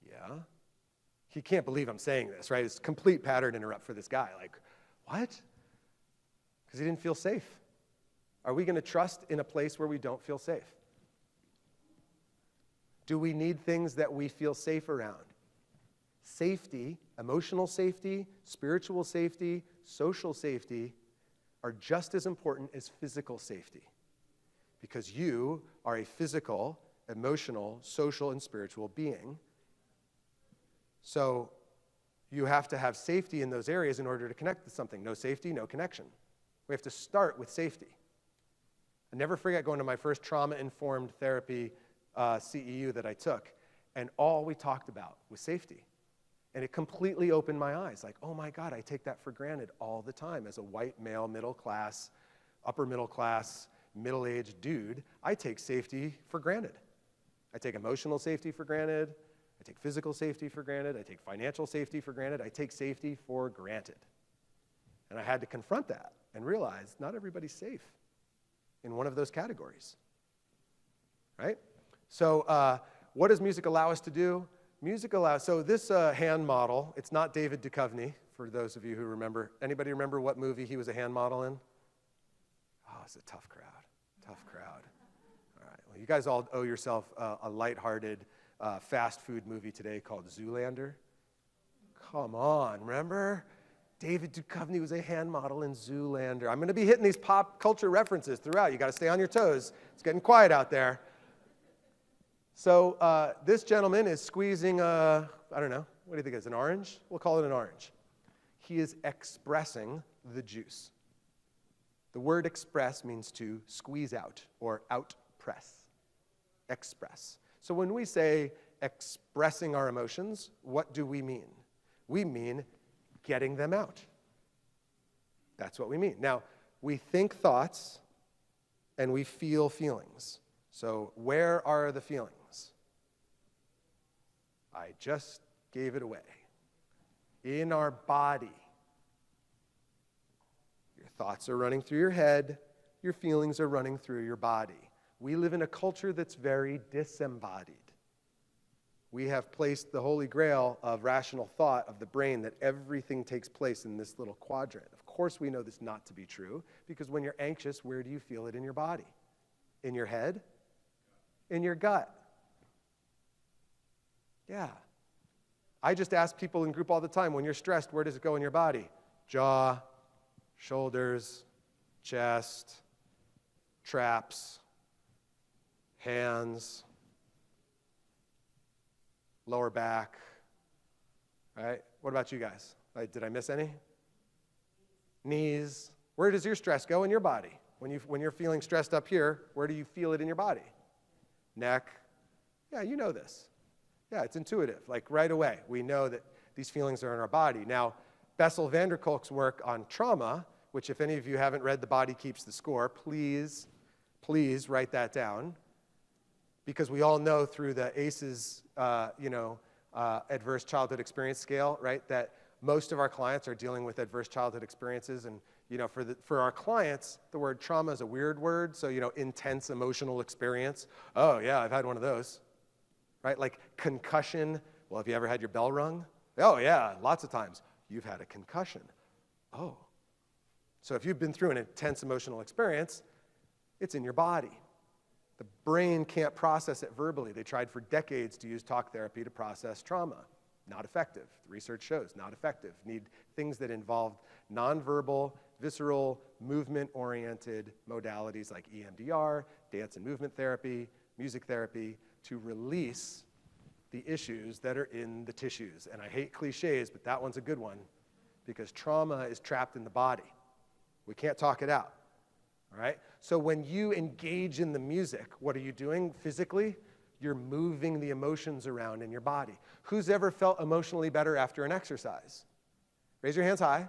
yeah. He can't believe I'm saying this, right? It's a complete pattern interrupt for this guy. Like, what? Because he didn't feel safe. Are we going to trust in a place where we don't feel safe? Do we need things that we feel safe around? Safety, emotional safety, spiritual safety, social safety are just as important as physical safety because you are a physical, emotional, social, and spiritual being. So you have to have safety in those areas in order to connect to something. No safety, no connection. We have to start with safety. I never forget going to my first trauma-informed therapy CEU that I took, and all we talked about was safety. And it completely opened my eyes. Like, oh my God, I take that for granted all the time. As a white male, middle class, upper middle class, middle-aged dude, I take safety for granted. I take emotional safety for granted. I take physical safety for granted. I take financial safety for granted. I take safety for granted. And I had to confront that and realize not everybody's safe in one of those categories, right? So what does music allow us to do? Music allows, so this hand model, it's not David Duchovny, for those of you who remember. Anybody remember what movie he was a hand model in? Oh, it's a tough crowd, tough crowd. All right, well, you guys all owe yourself a lighthearted fast food movie today called Zoolander. Come on, remember? David Duchovny was a hand model in Zoolander. I'm going to be hitting these pop culture references throughout. You got to stay on your toes. It's getting quiet out there. So this gentleman is squeezing I don't know, what do you think it is, an orange? We'll call it an orange. He is expressing the juice. The word express means to squeeze out or outpress. Express. So when we say expressing our emotions, what do we mean? We mean getting them out. That's what we mean. Now, we think thoughts and we feel feelings. So where are the feelings? I just gave it away. in our body. Your thoughts are running through your head. Your feelings are running through your body. We live in a culture that's very disembodied. We have placed the holy grail of rational thought of the brain that everything takes place in this little quadrant. Of course, we know this not to be true, because when you're anxious, where do you feel it in your body? In your head? In your gut? Yeah. I just ask people in group all the time, when you're stressed, where does it go in your body? Jaw, shoulders, chest, traps, hands, lower back, right? What about you guys? Did I miss any? Knees. Where does your stress go in your body? When you're feeling stressed up here, where do you feel it in your body? Neck. Yeah, you know this. Yeah, it's intuitive. Like right away, we know that these feelings are in our body. Now, Bessel van der Kolk's work on trauma, which if any of you haven't read The Body Keeps the Score, please write that down. Because we all know through the ACEs, adverse childhood experience scale, right, that most of our clients are dealing with adverse childhood experiences. And, for our clients, the word trauma is a weird word. So, intense emotional experience. Oh, yeah, I've had one of those, right? Like concussion. Well, have you ever had your bell rung? Oh, yeah, lots of times. You've had a concussion. Oh. So if you've been through an intense emotional experience, it's in your body. The brain can't process it verbally. They tried for decades to use talk therapy to process trauma. Not effective. The research shows not effective. Need things that involve nonverbal, visceral, movement-oriented modalities like EMDR, dance and movement therapy, music therapy, to release the issues that are in the tissues. And I hate cliches, but that one's a good one, because trauma is trapped in the body. We can't talk it out. All right? So when you engage in the music, what are you doing physically? You're moving the emotions around in your body. Who's ever felt emotionally better after an exercise? Raise your hands high.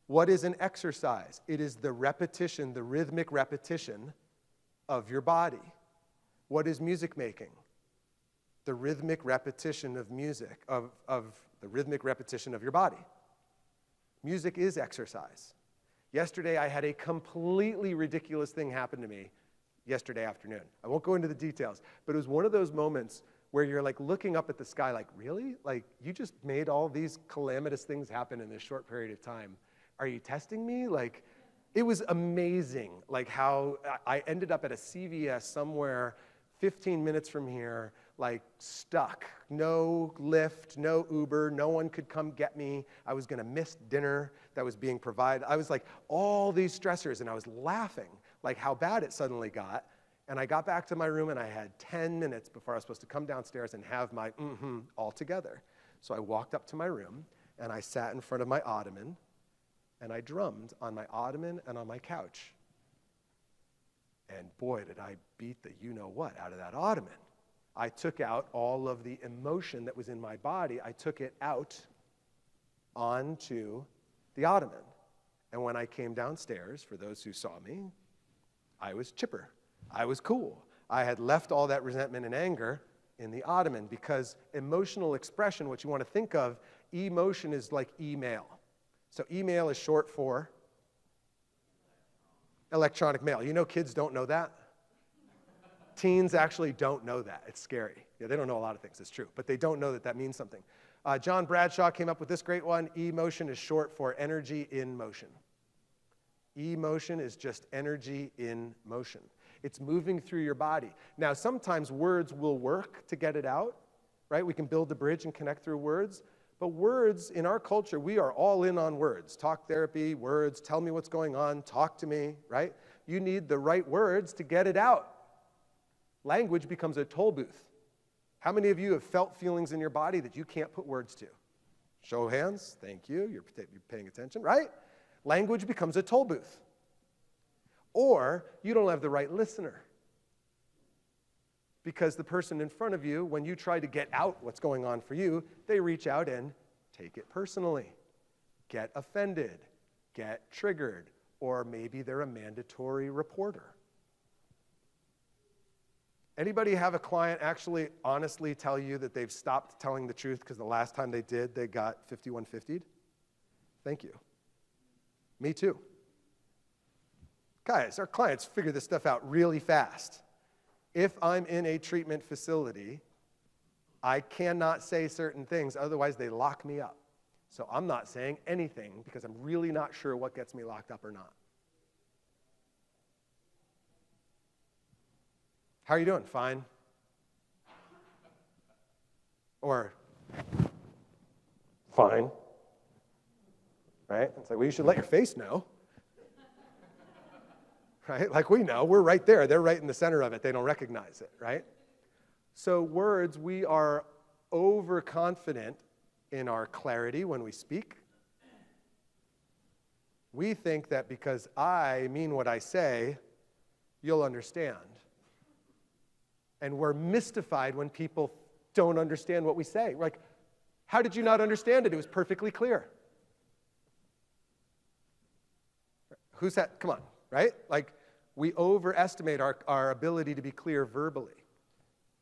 What is an exercise? It is the repetition, the rhythmic repetition of your body. What is music making? The rhythmic repetition of music, of the rhythmic repetition of your body. Music is exercise. Yesterday, I had a completely ridiculous thing happen to me yesterday afternoon. I won't go into the details, but it was one of those moments where you're like looking up at the sky like, really? Like, you just made all these calamitous things happen in this short period of time. Are you testing me? Like, it was amazing, like how I ended up at a CVS somewhere 15 minutes from here, like stuck. No Lyft, no Uber, no one could come get me. I was gonna miss dinner that was being provided. I was like, all these stressors, and I was laughing, like how bad it suddenly got. And I got back to my room, and I had 10 minutes before I was supposed to come downstairs and have my all together. So I walked up to my room, and I sat in front of my ottoman, and I drummed on my ottoman and on my couch. And boy, did I beat the you-know-what out of that ottoman. I took out all of the emotion that was in my body. I took it out onto the ottoman. And when I came downstairs, for those who saw me, I was chipper. I was cool. I had left all that resentment and anger in the ottoman, because emotional expression, what you want to think of, emotion is like email. So email is short for electronic mail. You know kids don't know that? Teens actually don't know that. It's scary. Yeah, they don't know a lot of things. It's true. But they don't know that that means something. John Bradshaw came up with this great one. Emotion is short for energy in motion. Emotion is just energy in motion. It's moving through your body. Now, sometimes words will work to get it out, right? We can build a bridge and connect through words. But words, in our culture, we are all in on words. Talk therapy, words, tell me what's going on, talk to me, right? You need the right words to get it out. Language becomes a toll booth. How many of you have felt feelings in your body that you can't put words to? Show of hands. Thank you. You're paying attention, right? Language becomes a toll booth. Or you don't have the right listener. Because the person in front of you, when you try to get out what's going on for you, they reach out and take it personally, get offended, get triggered, or maybe they're a mandatory reporter. Anybody have a client actually honestly tell you that they've stopped telling the truth because the last time they did, they got 5150'd? Thank you. Me too. Guys, our clients figure this stuff out really fast. If I'm in a treatment facility, I cannot say certain things, otherwise they lock me up. So I'm not saying anything because I'm really not sure what gets me locked up or not. How are you doing? Fine. Or, fine. Right? It's like, well, you should let your face know. Right? Like we know, we're right there. They're right in the center of it. They don't recognize it, right? So words, we are overconfident in our clarity when we speak. We think that because I mean what I say, you'll understand. And we're mystified when people don't understand what we say. We're like, how did you not understand it? It was perfectly clear. Who's that? Come on, right? Like, we overestimate our ability to be clear verbally.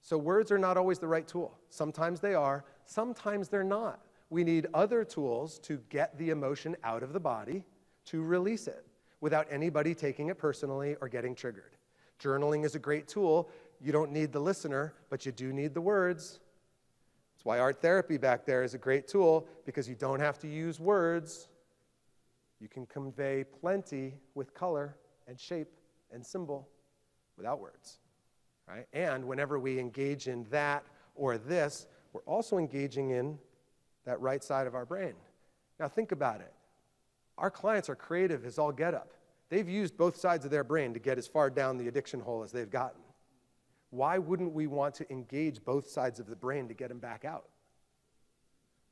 So words are not always the right tool. Sometimes they are, sometimes they're not. We need other tools to get the emotion out of the body, to release it, without anybody taking it personally or getting triggered. Journaling is a great tool. You don't need the listener, but you do need the words. That's why art therapy back there is a great tool, because you don't have to use words. You can convey plenty with color and shape and symbol without words, right? And whenever we engage in that or this, we're also engaging in that right side of our brain. Now think about it. Our clients are creative as all get up. They've used both sides of their brain to get as far down the addiction hole as they've gotten. Why wouldn't we want to engage both sides of the brain to get them back out?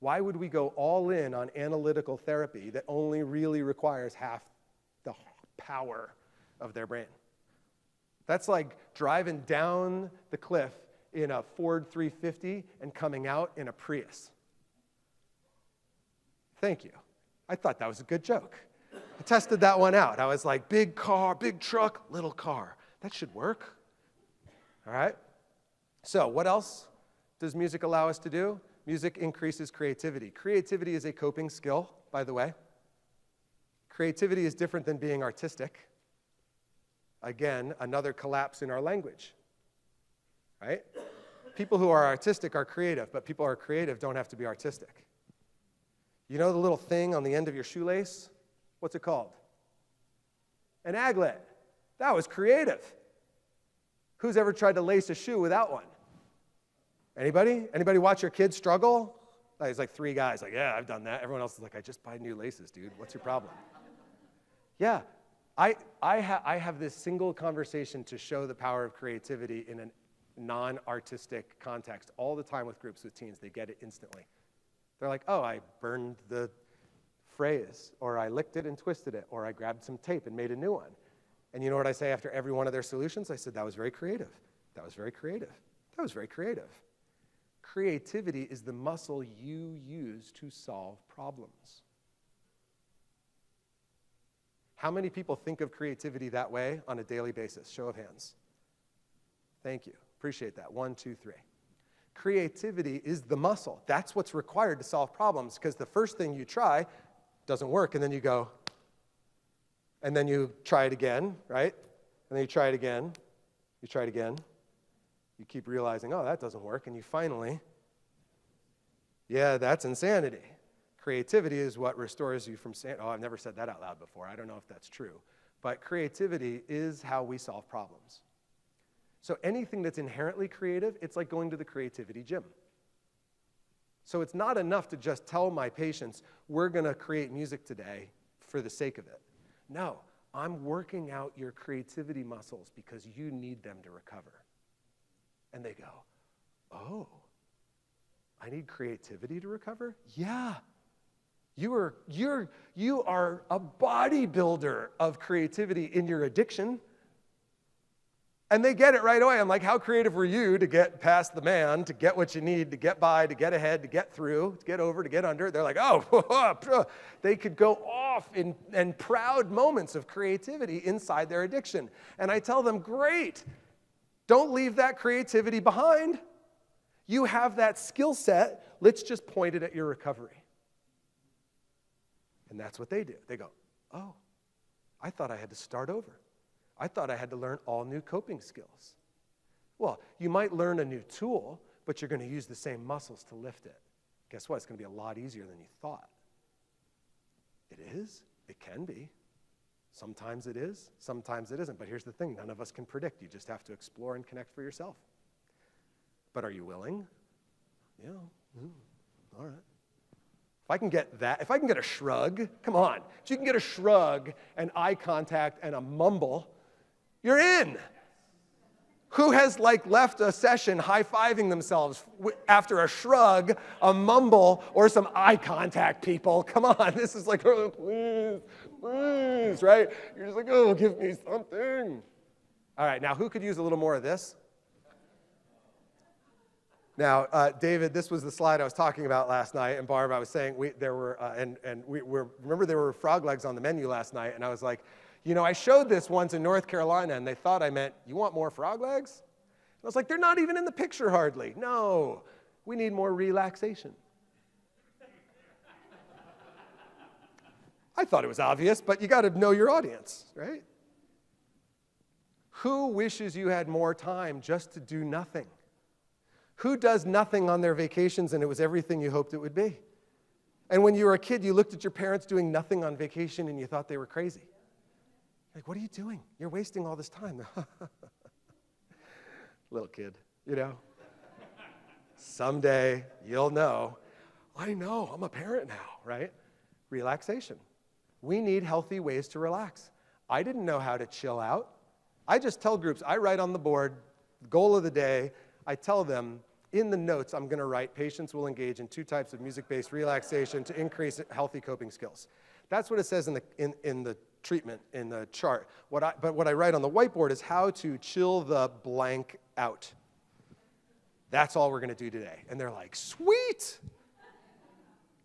Why would we go all in on analytical therapy that only really requires half the power of their brain? That's like driving down the cliff in a Ford 350 and coming out in a Prius. Thank you. I thought that was a good joke. I tested that one out. I was like, big car, big truck, little car. That should work. All right? So what else does music allow us to do? Music increases creativity. Creativity is a coping skill, by the way. Creativity is different than being artistic. Again, another collapse in our language, right? People who are artistic are creative, but people who are creative don't have to be artistic. You know the little thing on the end of your shoelace? What's it called? An aglet. That was creative. Who's ever tried to lace a shoe without one? Anybody? Anybody watch your kids struggle? Like, it's like 3 guys, like, yeah, I've done that. Everyone else is like, I just buy new laces, dude. What's your problem? Yeah, I have this single conversation to show the power of creativity in a non-artistic context all the time with groups with teens. They get it instantly. They're like, oh, I burned the phrase, or I licked it and twisted it, or I grabbed some tape and made a new one. And you know what I say after every one of their solutions? I said, that was very creative. That was very creative. That was very creative. Creativity is the muscle you use to solve problems. How many people think of creativity that way on a daily basis? Show of hands. Thank you. Appreciate that. 1, 2, 3. Creativity is the muscle. That's what's required to solve problems, because the first thing you try doesn't work, and then you go, and then you try it again, right? And then you try it again. You try it again. You keep realizing, oh, that doesn't work, and you finally, yeah, that's insanity. Creativity is what restores you from saying, oh, I've never said that out loud before. I don't know if that's true. But creativity is how we solve problems. So anything that's inherently creative, it's like going to the creativity gym. So it's not enough to just tell my patients, we're going to create music today for the sake of it. No, I'm working out your creativity muscles because you need them to recover. And they go, oh, I need creativity to recover? Yeah. You are a bodybuilder of creativity in your addiction. And they get it right away. I'm like, how creative were you to get past the man, to get what you need, to get by, to get ahead, to get through, to get over, to get under? They're like, oh, they could go off in proud moments of creativity inside their addiction. And I tell them, great. Don't leave that creativity behind. You have that skill set. Let's just point it at your recovery. And that's what they do. They go, oh, I thought I had to start over. I thought I had to learn all new coping skills. Well, you might learn a new tool, but you're going to use the same muscles to lift it. Guess what? It's going to be a lot easier than you thought. It is. It can be. Sometimes it is. Sometimes it isn't. But here's the thing. None of us can predict. You just have to explore and connect for yourself. But are you willing? Yeah. All right. If I can get that, if I can get a shrug, come on. If you can get a shrug, an eye contact, and a mumble, you're in. Who has left a session high-fiving themselves after a shrug, a mumble, or some eye contact, people? Come on, this is like, oh, please, right? You're just like, oh, give me something. All right, now who could use a little more of this? Now, David, this was the slide I was talking about last night, and Barb, I was saying remember there were frog legs on the menu last night, and I was like, you know, I showed this once in North Carolina, and they thought I meant, you want more frog legs? And I was like, they're not even in the picture hardly. No, we need more relaxation. I thought it was obvious, but you got to know your audience, right? Who wishes you had more time just to do nothing? Who does nothing on their vacations and it was everything you hoped it would be? And when you were a kid, you looked at your parents doing nothing on vacation and you thought they were crazy. Like, what are you doing? You're wasting all this time. Little kid, you know. Someday you'll know. I know, I'm a parent now, right? Relaxation. We need healthy ways to relax. I didn't know how to chill out. I just tell groups, I write on the board, goal of the day, I tell them, in the notes, I'm going to write, patients will engage in 2 types of music-based relaxation to increase healthy coping skills. That's what it says in the treatment, in the chart. But what I write on the whiteboard is how to chill the blank out. That's all we're going to do today. And they're like, sweet!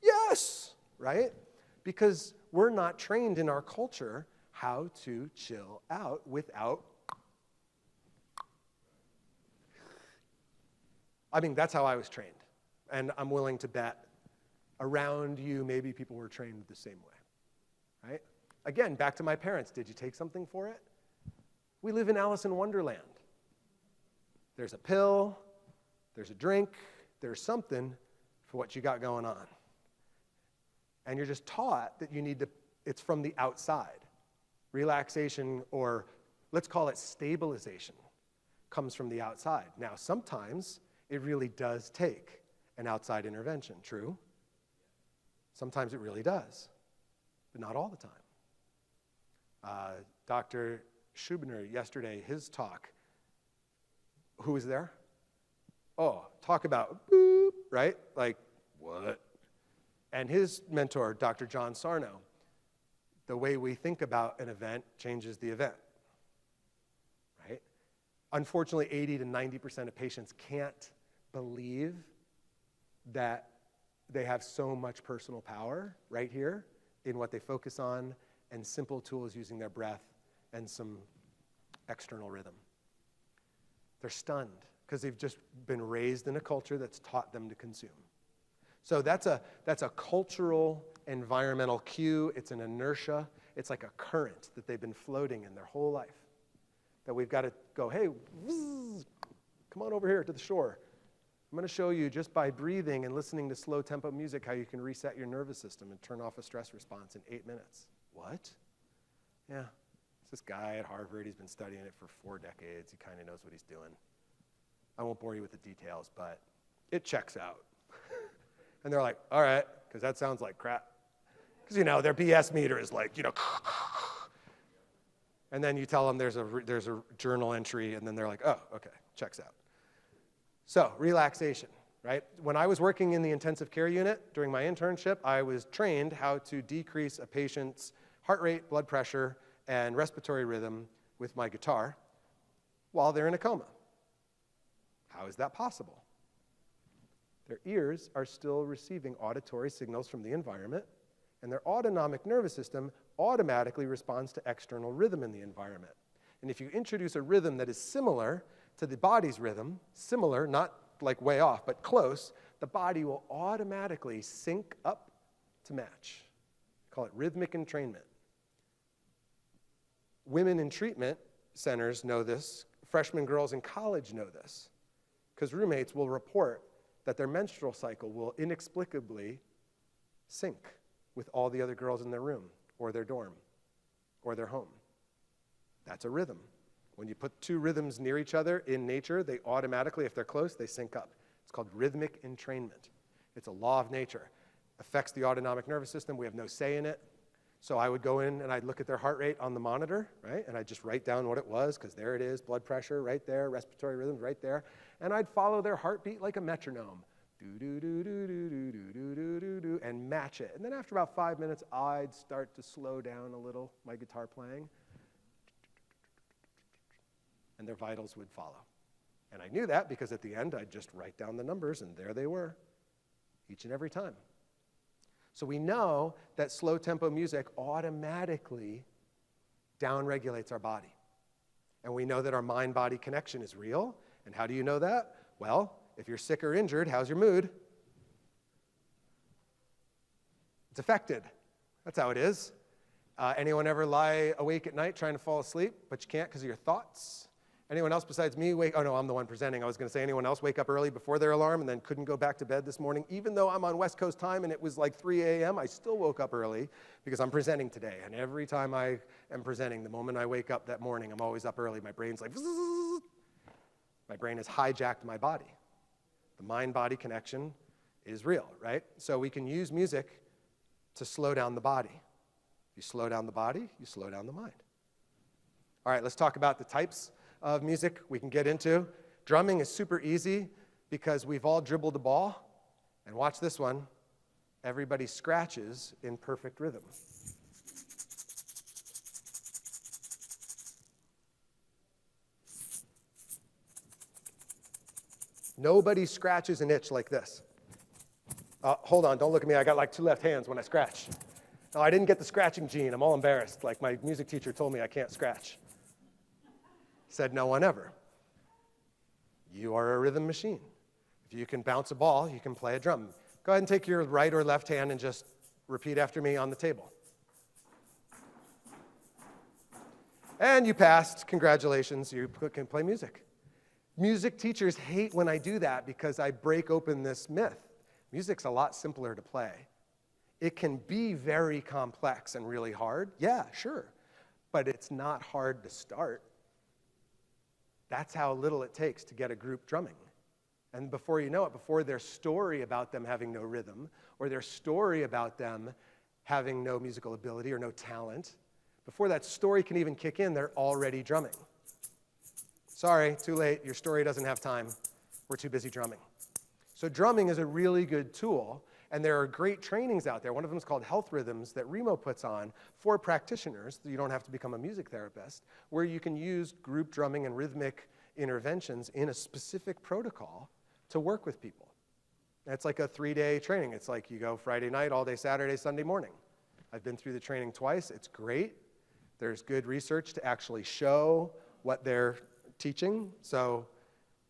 Yes! Right? Because we're not trained in our culture how to chill out without. I mean, that's how I was trained. And I'm willing to bet around you, maybe people were trained the same way, right? Again, back to my parents. Did you take something for it? We live in Alice in Wonderland. There's a pill, there's a drink, there's something for what you got going on. And you're just taught that you need to, it's from the outside. Relaxation, or let's call it stabilization, comes from the outside. Now, sometimes it really does take an outside intervention, true? Sometimes it really does, but not all the time. Dr. Schubiner, yesterday, his talk, who was there? Oh, talk about boop, right? Like, what? And his mentor, Dr. John Sarno, the way we think about an event changes the event, right? Unfortunately, 80 to 90% of patients can't believe that they have so much personal power right here in what they focus on and simple tools using their breath and some external rhythm. They're stunned because they've just been raised in a culture that's taught them to consume. So that's a cultural, environmental cue. It's an inertia. It's like a current that they've been floating in their whole life. That we've got to go, hey, whiz, come on over here to the shore. I'm going to show you just by breathing and listening to slow tempo music how you can reset your nervous system and turn off a stress response in 8 minutes. What? Yeah, it's this guy at Harvard. He's been studying it for 4 decades. He kind of knows what he's doing. I won't bore you with the details, but it checks out. And they're like, all right, because that sounds like crap. Because, you know, their BS meter is like, you know, and then you tell them there's a journal entry, and then they're like, oh, okay, checks out. So, relaxation, right? When I was working in the intensive care unit during my internship, I was trained how to decrease a patient's heart rate, blood pressure, and respiratory rhythm with my guitar while they're in a coma. How is that possible? Their ears are still receiving auditory signals from the environment, and their autonomic nervous system automatically responds to external rhythm in the environment. And if you introduce a rhythm that is similar to the body's rhythm, similar, not like way off, but close, the body will automatically sync up to match. Call it rhythmic entrainment. Women in treatment centers know this. Freshman girls in college know this, because roommates will report that their menstrual cycle will inexplicably sync with all the other girls in their room or their dorm or their home. That's a rhythm. When you put two rhythms near each other in nature, they automatically, if they're close, they sync up. It's called rhythmic entrainment. It's a law of nature. Affects the autonomic nervous system. We have no say in it. So I would go in and I'd look at their heart rate on the monitor, right? And I'd just write down what it was, because there it is, blood pressure right there, respiratory rhythms right there. And I'd follow their heartbeat like a metronome. Do-do-do-do-do-do-do-do-do-do, and match it. And then after about 5 minutes, I'd start to slow down a little, my guitar playing. And their vitals would follow. And I knew that because at the end, I'd just write down the numbers, and there they were, each and every time. So we know that slow tempo music automatically downregulates our body. And we know that our mind-body connection is real. And how do you know that? Well, if you're sick or injured, how's your mood? It's affected. That's how it is. Anyone ever lie awake at night trying to fall asleep, but you can't because of your thoughts? Anyone else besides me wake? Oh no, I'm the one presenting. I was going to say, anyone else wake up early before their alarm and then couldn't go back to bed this morning? Even though I'm on West Coast time and it was like 3 a.m., I still woke up early because I'm presenting today. And every time I am presenting, the moment I wake up that morning, I'm always up early. My brain's like, zzz. My brain has hijacked my body. The mind-body connection is real, right? So we can use music to slow down the body. You slow down the body, you slow down the mind. All right, let's talk about the types of music we can get into. Drumming is super easy because we've all dribbled a ball. And watch this one. Everybody scratches in perfect rhythm. Nobody scratches an itch like this. Hold on, don't look at me. I got like 2 left hands when I scratch. No, I didn't get the scratching gene. I'm all embarrassed. Like my music teacher told me I can't scratch. Said no one ever. You are a rhythm machine. If you can bounce a ball, you can play a drum. Go ahead and take your right or left hand and just repeat after me on the table. And you passed. Congratulations, you can play music. Music teachers hate when I do that because I break open this myth. Music's a lot simpler to play. It can be very complex and really hard. Yeah, sure. But it's not hard to start. That's how little it takes to get a group drumming. And before you know it, before their story about them having no rhythm, or their story about them having no musical ability or no talent, before that story can even kick in, they're already drumming. Sorry, too late. Your story doesn't have time. We're too busy drumming. So drumming is a really good tool, and there are great trainings out there. One of them is called Health Rhythms that Remo puts on for practitioners. You don't have to become a music therapist, where you can use group drumming and rhythmic interventions in a specific protocol to work with people. It's like a 3-day training. It's like you go Friday night, all day Saturday, Sunday morning. I've been through the training twice. It's great. There's good research to actually show what they're teaching. So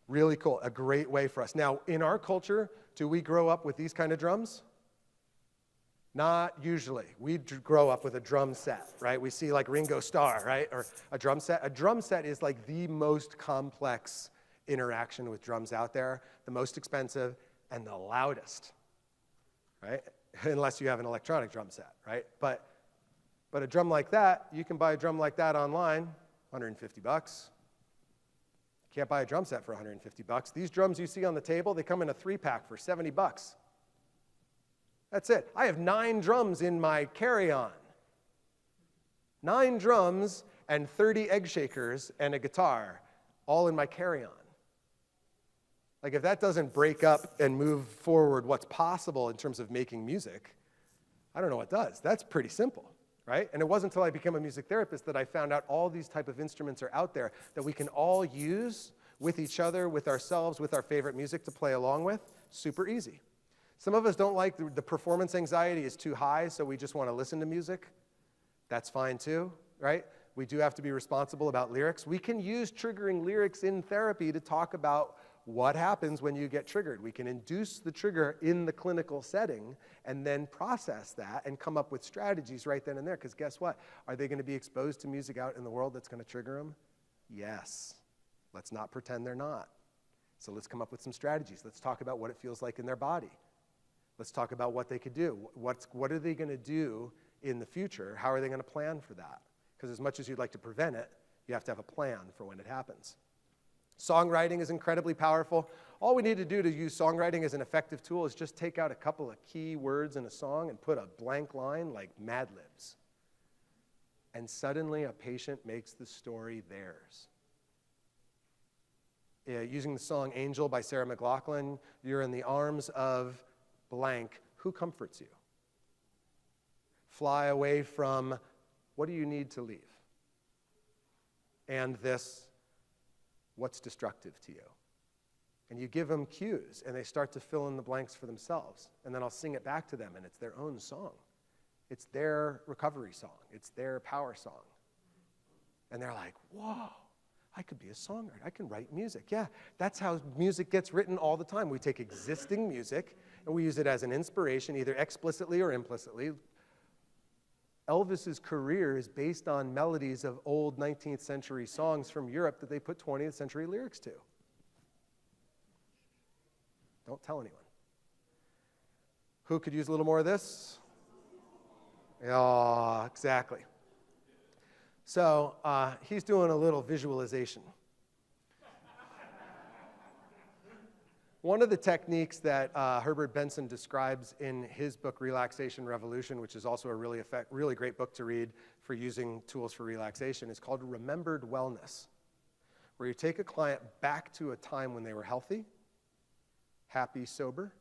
really cool, a great way for us. Now, in our culture, do we grow up with these kind of drums? Not usually. We grow up with a drum set, right? We see like Ringo Starr, right? Or a drum set. A drum set is like the most complex interaction with drums out there, the most expensive, and the loudest, right? Unless you have an electronic drum set, right? But a drum like that, you can buy a drum like that online, $150. Can't buy a drum set for $150. These drums you see on the table, they come in a 3-pack for $70. That's it. I have 9 drums in my carry-on. 9 drums and 30 egg shakers and a guitar, all in my carry-on. Like if that doesn't break up and move forward what's possible in terms of making music, I don't know what does. That's pretty simple, right? And it wasn't until I became a music therapist that I found out all these type of instruments are out there that we can all use with each other, with ourselves, with our favorite music to play along with. Super easy. Some of us don't like the performance anxiety is too high, so we just want to listen to music. That's fine too, right? We do have to be responsible about lyrics. We can use triggering lyrics in therapy to talk about what happens when you get triggered. We can induce the trigger in the clinical setting and then process that and come up with strategies right then and there. Because guess what? Are they going to be exposed to music out in the world that's going to trigger them? Yes. Let's not pretend they're not. So let's come up with some strategies. Let's talk about what it feels like in their body. Let's talk about what they could do. What are they going to do in the future? How are they going to plan for that? Because as much as you'd like to prevent it, you have to have a plan for when it happens. Songwriting is incredibly powerful. All we need to do to use songwriting as an effective tool is just take out a couple of key words in a song and put a blank line like Mad Libs. And suddenly a patient makes the story theirs. Using the song Angel by Sarah McLachlan, you're in the arms of blank. Who comforts you? Fly away from, what do you need to leave? And this, what's destructive to you? And you give them cues, and they start to fill in the blanks for themselves. And then I'll sing it back to them, and it's their own song. It's their recovery song. It's their power song. And they're like, whoa, I could be a songwriter. I can write music. Yeah, that's how music gets written all the time. We take existing music, and we use it as an inspiration, either explicitly or implicitly. Elvis's career is based on melodies of old 19th century songs from Europe that they put 20th century lyrics to. Don't tell anyone. Who could use a little more of this? Yeah, exactly. So he's doing a little visualization. One of the techniques that Herbert Benson describes in his book, Relaxation Revolution, which is also a really great book to read for using tools for relaxation, is called Remembered Wellness, where you take a client back to a time when they were healthy, happy, sober,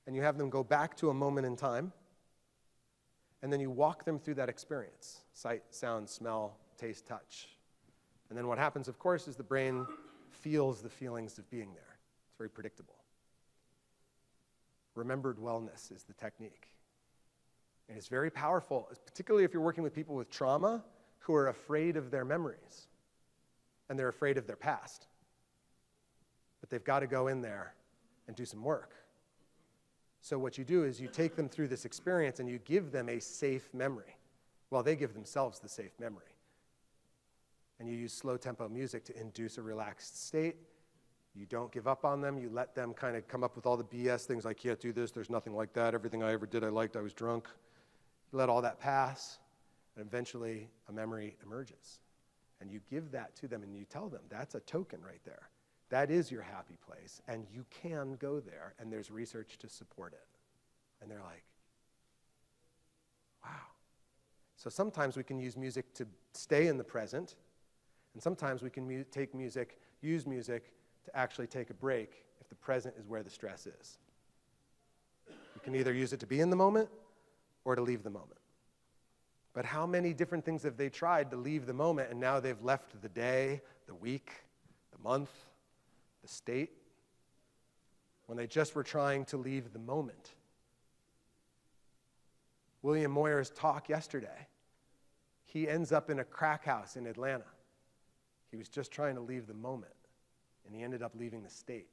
and you have them go back to a moment in time, and then you walk them through that experience, sight, sound, smell, taste, touch. And then what happens, of course, is the brain feels the feelings of being there. It's very predictable. Remembered wellness is the technique. And it's very powerful, particularly if you're working with people with trauma who are afraid of their memories and they're afraid of their past. But they've got to go in there and do some work. So what you do is you take them through this experience and you give them a safe memory. Well, they give themselves the safe memory. And you use slow tempo music to induce a relaxed state. You don't give up on them. You let them kind of come up with all the BS things. I can't do this. There's nothing like that. Everything I ever did I liked. I was drunk. You let all that pass. And eventually a memory emerges. And you give that to them and you tell them, that's a token right there. That is your happy place. And you can go there. And there's research to support it. And they're like, wow. So sometimes we can use music to stay in the present. And sometimes we can use music to actually take a break if the present is where the stress is. You can either use it to be in the moment or to leave the moment. But how many different things have they tried to leave the moment and now they've left the day, the week, the month, the state, when they just were trying to leave the moment? William Moyer's talk yesterday, he ends up in a crack house in Atlanta. He was just trying to leave the moment, and he ended up leaving the state.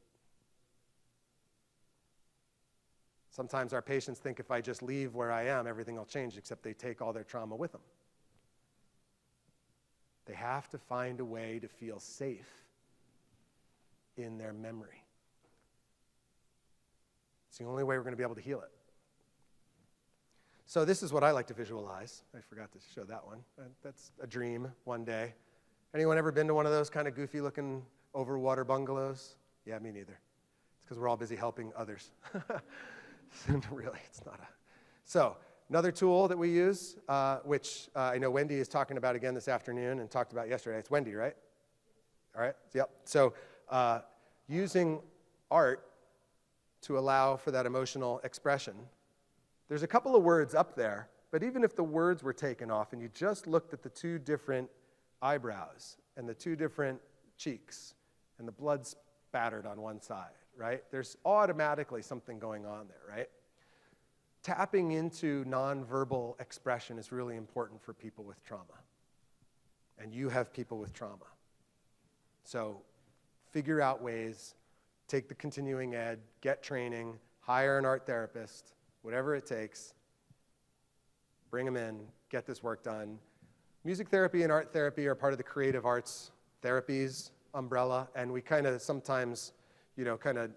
Sometimes our patients think if I just leave where I am, everything will change, except they take all their trauma with them. They have to find a way to feel safe in their memory. It's the only way we're going to be able to heal it. So this is what I like to visualize. I forgot to show that one. That's a dream one day. Anyone ever been to one of those kind of goofy-looking overwater bungalows? Yeah, me neither. It's because we're all busy helping others. Really, it's not a... So, another tool that we use, which I know Wendy is talking about again this afternoon and talked about yesterday. It's Wendy, right? All right, yep. So, using art to allow for that emotional expression. There's a couple of words up there, but even if the words were taken off and you just looked at the two different eyebrows and the two different cheeks and the blood spattered on one side, right? There's automatically something going on there, right? Tapping into nonverbal expression is really important for people with trauma. and you have people with trauma. So figure out ways, take the continuing ed, get training, hire an art therapist, whatever it takes, bring them in, get this work done. Music therapy and art therapy are part of the creative arts therapies umbrella, and we kind of sometimes, kind of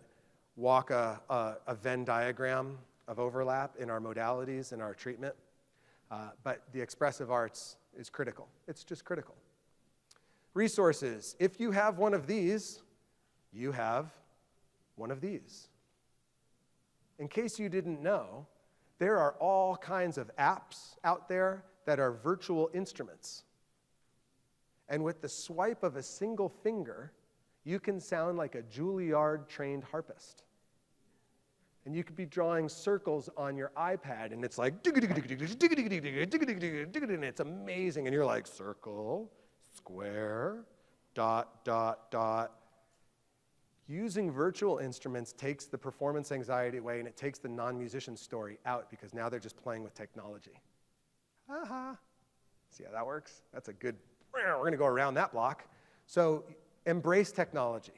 walk a Venn diagram of overlap in our modalities and our treatment. But the expressive arts is critical. It's just critical. Resources. If you have one of these, you have one of these. In case you didn't know, there are all kinds of apps out there that are virtual instruments. And with the swipe of a single finger, you can sound like a Juilliard-trained harpist. And you could be drawing circles on your iPad, and it's like, and it's amazing. And you're like, circle, square, dot, dot, dot. Using virtual instruments takes the performance anxiety away, and it takes the non-musician story out, because now they're just playing with technology. Aha. See how that works? That's a good, we're going to go around that block. So embrace technology,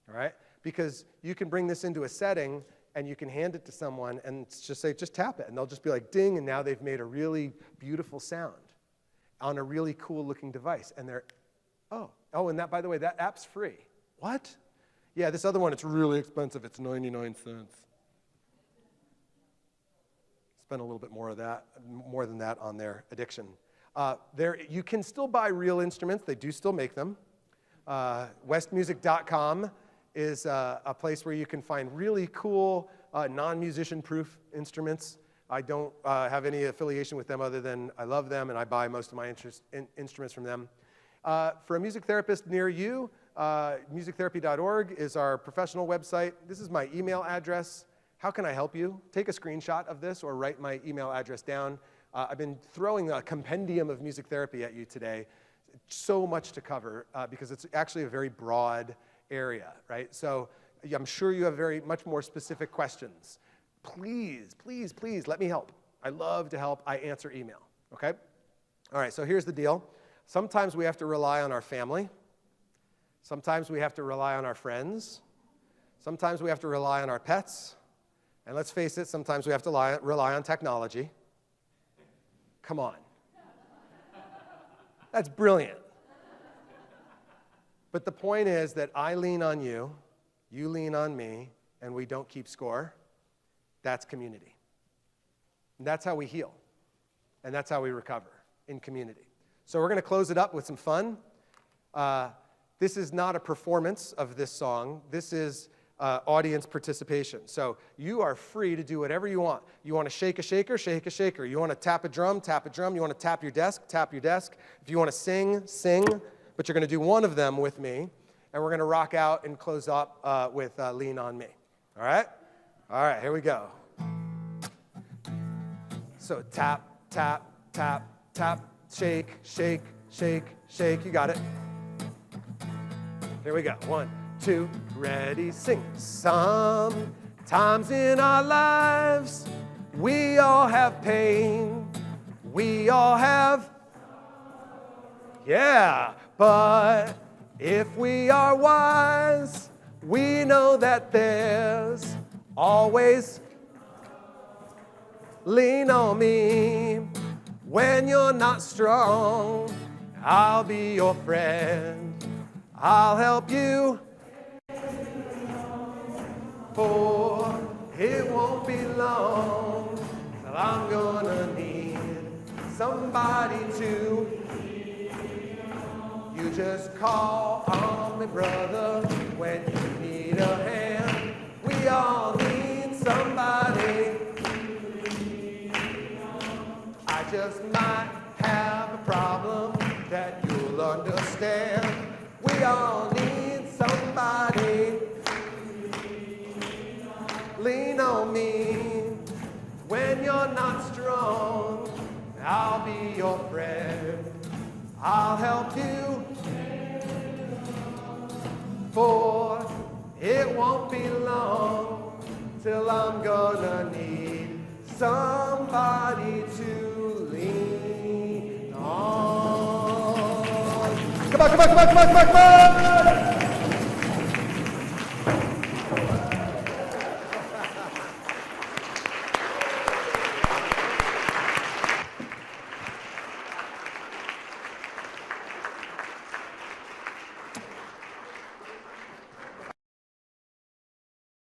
all right? Because you can bring this into a setting, and you can hand it to someone and just say, just tap it. And they'll just be like, ding, and now they've made a really beautiful sound on a really cool-looking device. And they're, oh, and that, by the way, that app's free. What? Yeah, this other one, it's really expensive. It's 99 cents. Spend a little bit more than that on their addiction. You can still buy real instruments. They do still make them. Westmusic.com is a place where you can find really cool, non-musician-proof instruments. I don't have any affiliation with them other than I love them, and I buy most of my instruments from them. For a music therapist near you, musictherapy.org is our professional website. This is my email address. How can I help you? Take a screenshot of this or write my email address down. I've been throwing a compendium of music therapy at you today. So much to cover because it's actually a very broad area, right? So I'm sure you have much more specific questions. Please, please, please let me help. I love to help. I answer email, okay? All right, so here's the deal. Sometimes we have to rely on our family. Sometimes we have to rely on our friends. Sometimes we have to rely on our pets. And let's face it, sometimes we have to rely on technology. Come on. That's brilliant. But the point is that I lean on you, you lean on me, and we don't keep score. That's community. And that's how we heal. And that's how we recover, in community. So we're going to close it up with some fun. This is not a performance of this song. This is audience participation. So you are free to do whatever you want. You want to shake a shaker, shake a shaker. You want to tap a drum, tap a drum. You want to tap your desk, tap your desk. If you want to sing, sing. But you're going to do one of them with me. And we're going to rock out and close up with Lean On Me. All right? All right, here we go. So tap, tap, tap, tap, shake, shake, shake, shake. You got it. Here we go. 1, 2, ready, sing. Sometimes in our lives, we all have pain. We all have, yeah, but if we are wise, we know that there's always lean on me. When you're not strong, I'll be your friend. I'll help you, for it won't be long till I'm gonna need somebody to. You just call on me, brother, when you need a hand. We all need somebody. I just might have a problem that you'll understand. We all need somebody. Lean on me when you're not strong. I'll be your friend. I'll help you, for it won't be long till I'm gonna need somebody to lean on. come on, come on, come on, come on, come on, come on!